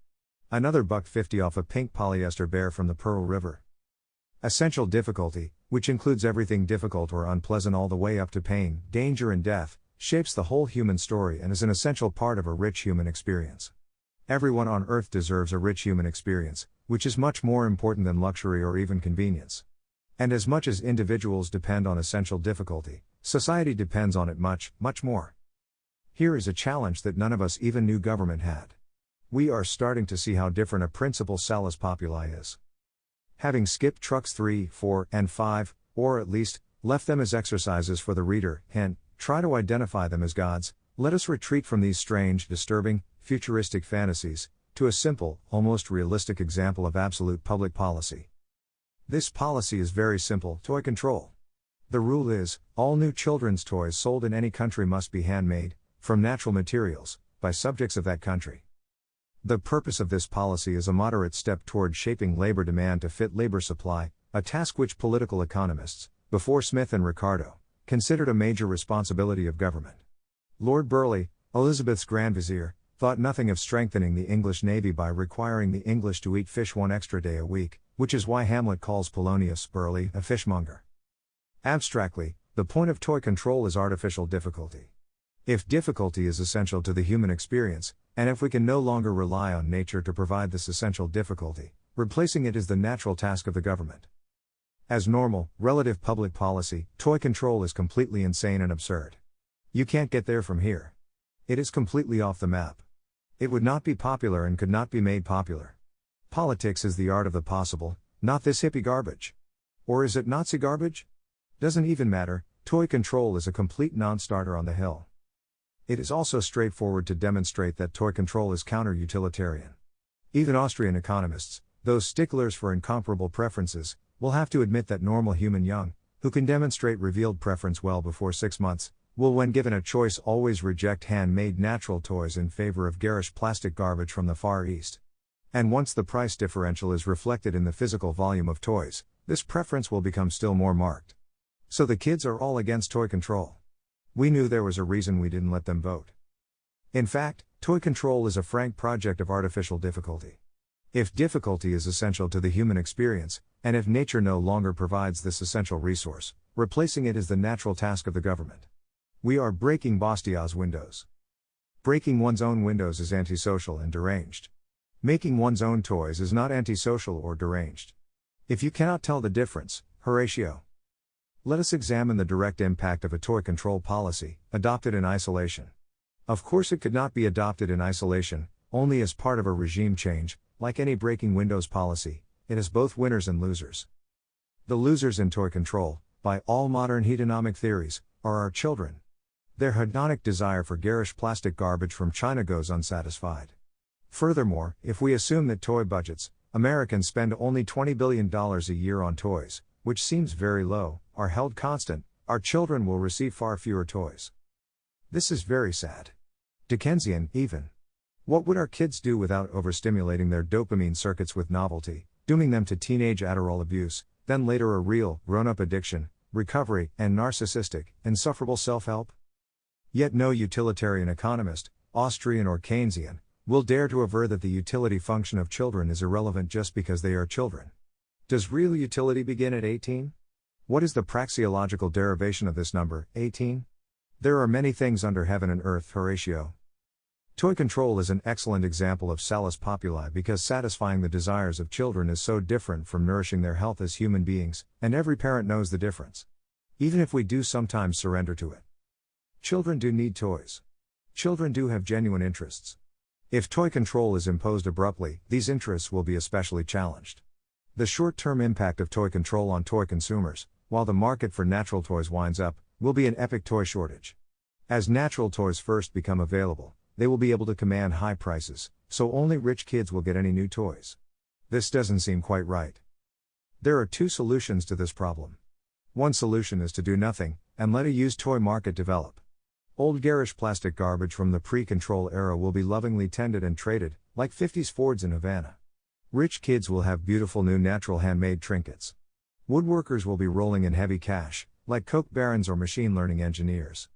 Another $1.50 off a pink polyester bear from the Pearl River. Essential difficulty, which includes everything difficult or unpleasant all the way up to pain, danger and death, shapes the whole human story and is an essential part of a rich human experience. Everyone on earth deserves a rich human experience, which is much more important than luxury or even convenience. And as much as individuals depend on essential difficulty, society depends on it much, much more. Here is a challenge that none of us even knew government had. We are starting to see how different a principle salus populi is. Having skipped trucks 3, 4, and 5, or at least, left them as exercises for the reader, hint, try to identify them as gods, let us retreat from these strange, disturbing, futuristic fantasies, to a simple, almost realistic example of absolute public policy. This policy is very simple: toy control. The rule is, all new children's toys sold in any country must be handmade, from natural materials, by subjects of that country. The purpose of this policy is a moderate step toward shaping labor demand to fit labor supply, a task which political economists, before Smith and Ricardo, considered a major responsibility of government. Lord Burleigh, Elizabeth's Grand Vizier, thought nothing of strengthening the English navy by requiring the English to eat fish 1 extra day a week, which is why Hamlet calls Polonius Burleigh a fishmonger. Abstractly, the point of toy control is artificial difficulty. If difficulty is essential to the human experience, and if we can no longer rely on nature to provide this essential difficulty, replacing it is the natural task of the government. As normal, relative public policy, toy control is completely insane and absurd. You can't get there from here. It is completely off the map. It would not be popular and could not be made popular. Politics is the art of the possible, not this hippie garbage. Or is it Nazi garbage? Doesn't even matter, toy control is a complete non-starter on the Hill. It is also straightforward to demonstrate that toy control is counter-utilitarian. Even Austrian economists, those sticklers for incomparable preferences, will have to admit that normal human young, who can demonstrate revealed preference well before 6 months, will when given a choice always reject handmade natural toys in favor of garish plastic garbage from the Far East. And once the price differential is reflected in the physical volume of toys, this preference will become still more marked. So the kids are all against toy control. We knew there was a reason we didn't let them vote. In fact, toy control is a frank project of artificial difficulty. If difficulty is essential to the human experience, and if nature no longer provides this essential resource, replacing it is the natural task of the government. We are breaking Bastiat's windows. Breaking one's own windows is antisocial and deranged. Making one's own toys is not antisocial or deranged. If you cannot tell the difference, Horatio. Let us examine the direct impact of a toy control policy, adopted in isolation. Of course it could not be adopted in isolation, only as part of a regime change. Like any breaking windows policy, it has both winners and losers. The losers in toy control, by all modern hedonomic theories, are our children. Their hedonic desire for garish plastic garbage from China goes unsatisfied. Furthermore, if we assume that toy budgets, Americans spend only $20 billion a year on toys, which seems very low, are held constant, our children will receive far fewer toys. This is very sad. Dickensian, even. What would our kids do without overstimulating their dopamine circuits with novelty, dooming them to teenage Adderall abuse, then later a real, grown-up addiction, recovery, and narcissistic, insufferable self-help? Yet no utilitarian economist, Austrian or Keynesian, will dare to aver that the utility function of children is irrelevant just because they are children. Does real utility begin at 18? What is the praxeological derivation of this number, 18? There are many things under heaven and earth, Horatio. Toy control is an excellent example of salus populi because satisfying the desires of children is so different from nourishing their health as human beings, and every parent knows the difference. Even if we do sometimes surrender to it. Children do need toys. Children do have genuine interests. If toy control is imposed abruptly, these interests will be especially challenged. The short-term impact of toy control on toy consumers, while the market for natural toys winds up, will be an epic toy shortage. As natural toys first become available, they will be able to command high prices, so only rich kids will get any new toys. This doesn't seem quite right. There are two solutions to this problem. One solution is to do nothing, and let a used toy market develop. Old garish plastic garbage from the pre-control era will be lovingly tended and traded, like 50s Fords in Havana. Rich kids will have beautiful new natural handmade trinkets. Woodworkers will be rolling in heavy cash, like coke barons or machine learning engineers.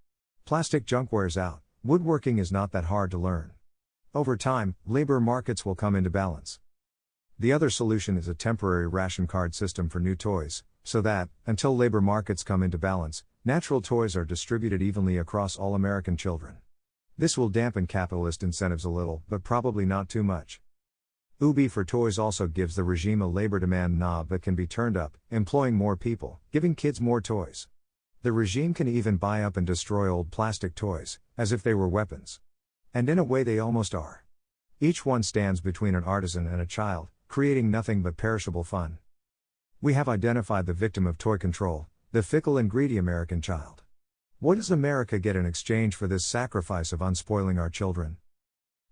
Plastic junk wears out. Woodworking is not that hard to learn. Over time, labor markets will come into balance. The other solution is a temporary ration card system for new toys, so that, until labor markets come into balance, natural toys are distributed evenly across all American children. This will dampen capitalist incentives a little, but probably not too much. Ubi for Toys also gives the regime a labor demand knob that can be turned up, employing more people, giving kids more toys. The regime can even buy up and destroy old plastic toys, as if they were weapons. And in a way they almost are. Each one stands between an artisan and a child, creating nothing but perishable fun. We have identified the victim of toy control, the fickle and greedy American child. What does America get in exchange for this sacrifice of unspoiling our children?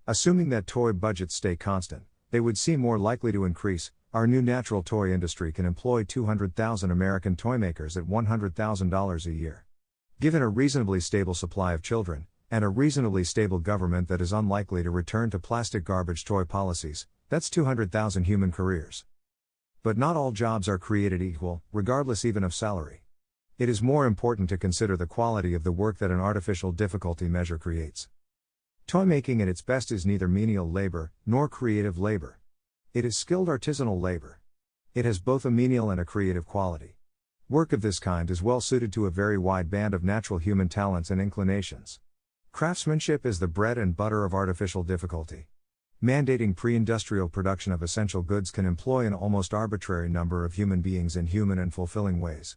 Assuming that toy budgets stay constant, they would seem more likely to increase. Our new natural toy industry can employ 200,000 American toymakers at $100,000 a year. Given a reasonably stable supply of children, and a reasonably stable government that is unlikely to return to plastic garbage toy policies, that's 200,000 human careers. But not all jobs are created equal, regardless even of salary. It is more important to consider the quality of the work that an artificial difficulty measure creates. Toy making at its best is neither menial labor, nor creative labor. It is skilled artisanal labor. It has both a menial and a creative quality. Work of this kind is well suited to a very wide band of natural human talents and inclinations. Craftsmanship is the bread and butter of artificial difficulty. Mandating pre-industrial production of essential goods can employ an almost arbitrary number of human beings in human and fulfilling ways.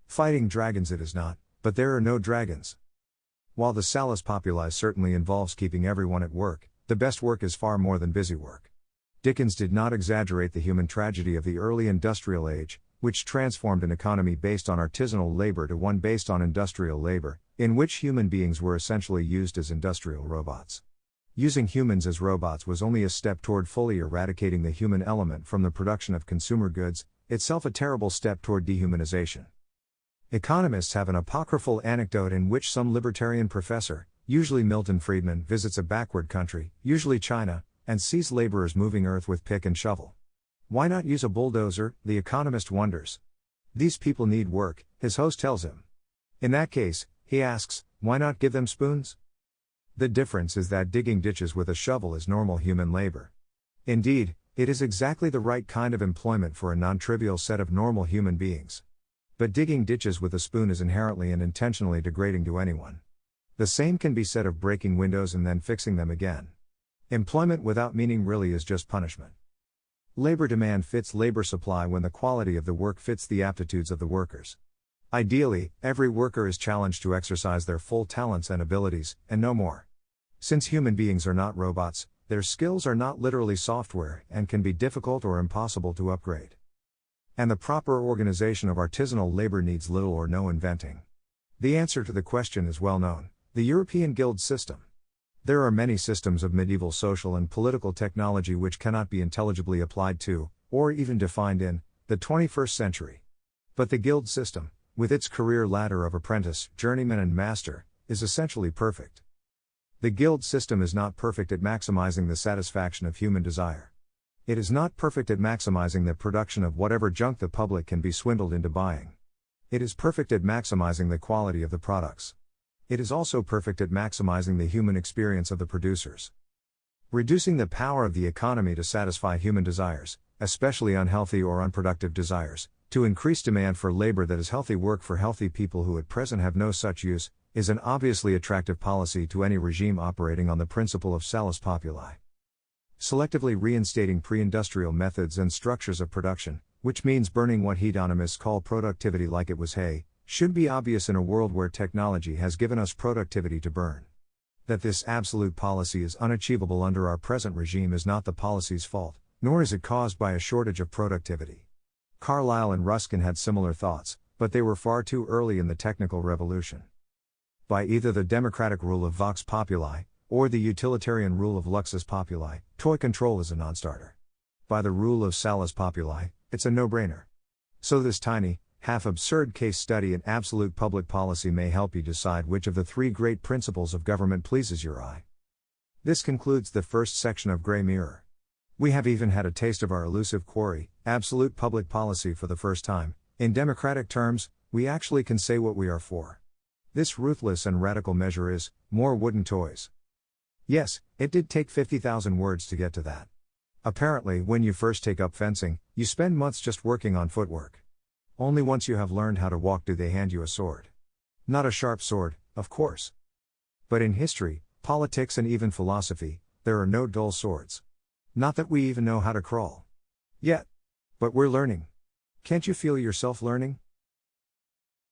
Fighting dragons it is not, but there are no dragons. While the salus populi certainly involves keeping everyone at work, the best work is far more than busy work. Dickens did not exaggerate the human tragedy of the early industrial age, which transformed an economy based on artisanal labor to one based on industrial labor, in which human beings were essentially used as industrial robots. Using humans as robots was only a step toward fully eradicating the human element from the production of consumer goods, itself a terrible step toward dehumanization. Economists have an apocryphal anecdote in which some libertarian professor, usually Milton Friedman, visits a backward country, usually China, and sees laborers moving earth with pick and shovel. Why not use a bulldozer, the economist wonders. These people need work, his host tells him. In that case, he asks, why not give them spoons? The difference is that digging ditches with a shovel is normal human labor. Indeed, it is exactly the right kind of employment for a non-trivial set of normal human beings. But digging ditches with a spoon is inherently and intentionally degrading to anyone. The same can be said of breaking windows and then fixing them again. Employment without meaning really is just punishment. Labor demand fits labor supply when the quality of the work fits the aptitudes of the workers. Ideally, every worker is challenged to exercise their full talents and abilities, and no more. Since human beings are not robots, their skills are not literally software and can be difficult or impossible to upgrade. And the proper organization of artisanal labor needs little or no inventing. The answer to the question is well known: the European guild system. There are many systems of medieval social and political technology which cannot be intelligibly applied to, or even defined in, the 21st century. But the guild system, with its career ladder of apprentice, journeyman and master, is essentially perfect. The guild system is not perfect at maximizing the satisfaction of human desire. It is not perfect at maximizing the production of whatever junk the public can be swindled into buying. It is perfect at maximizing the quality of the products. It is also perfect at maximizing the human experience of the producers. Reducing the power of the economy to satisfy human desires, especially unhealthy or unproductive desires, to increase demand for labor that is healthy work for healthy people who at present have no such use, is an obviously attractive policy to any regime operating on the principle of salus populi. Selectively reinstating pre-industrial methods and structures of production, which means burning what hedonists call productivity like it was hay, should be obvious in a world where technology has given us productivity to burn. That this absolute policy is unachievable under our present regime is not the policy's fault, nor is it caused by a shortage of productivity. Carlyle and Ruskin had similar thoughts, but they were far too early in the technical revolution. By either the democratic rule of vox populi, or the utilitarian rule of luxus populi, toy control is a non-starter. By the rule of salus populi, it's a no-brainer. So this tiny, half-absurd case study in absolute public policy may help you decide which of the three great principles of government pleases your eye. This concludes the first section of Grey Mirror. We have even had a taste of our elusive quarry, absolute public policy, for the first time. In democratic terms, we actually can say what we are for. This ruthless and radical measure is more wooden toys. Yes, it did take 50,000 words to get to that. Apparently, when you first take up fencing, you spend months just working on footwork. Only once you have learned how to walk do they hand you a sword. Not a sharp sword, of course. But in history, politics and even philosophy, there are no dull swords. Not that we even know how to crawl. Yet. But we're learning. Can't you feel yourself learning?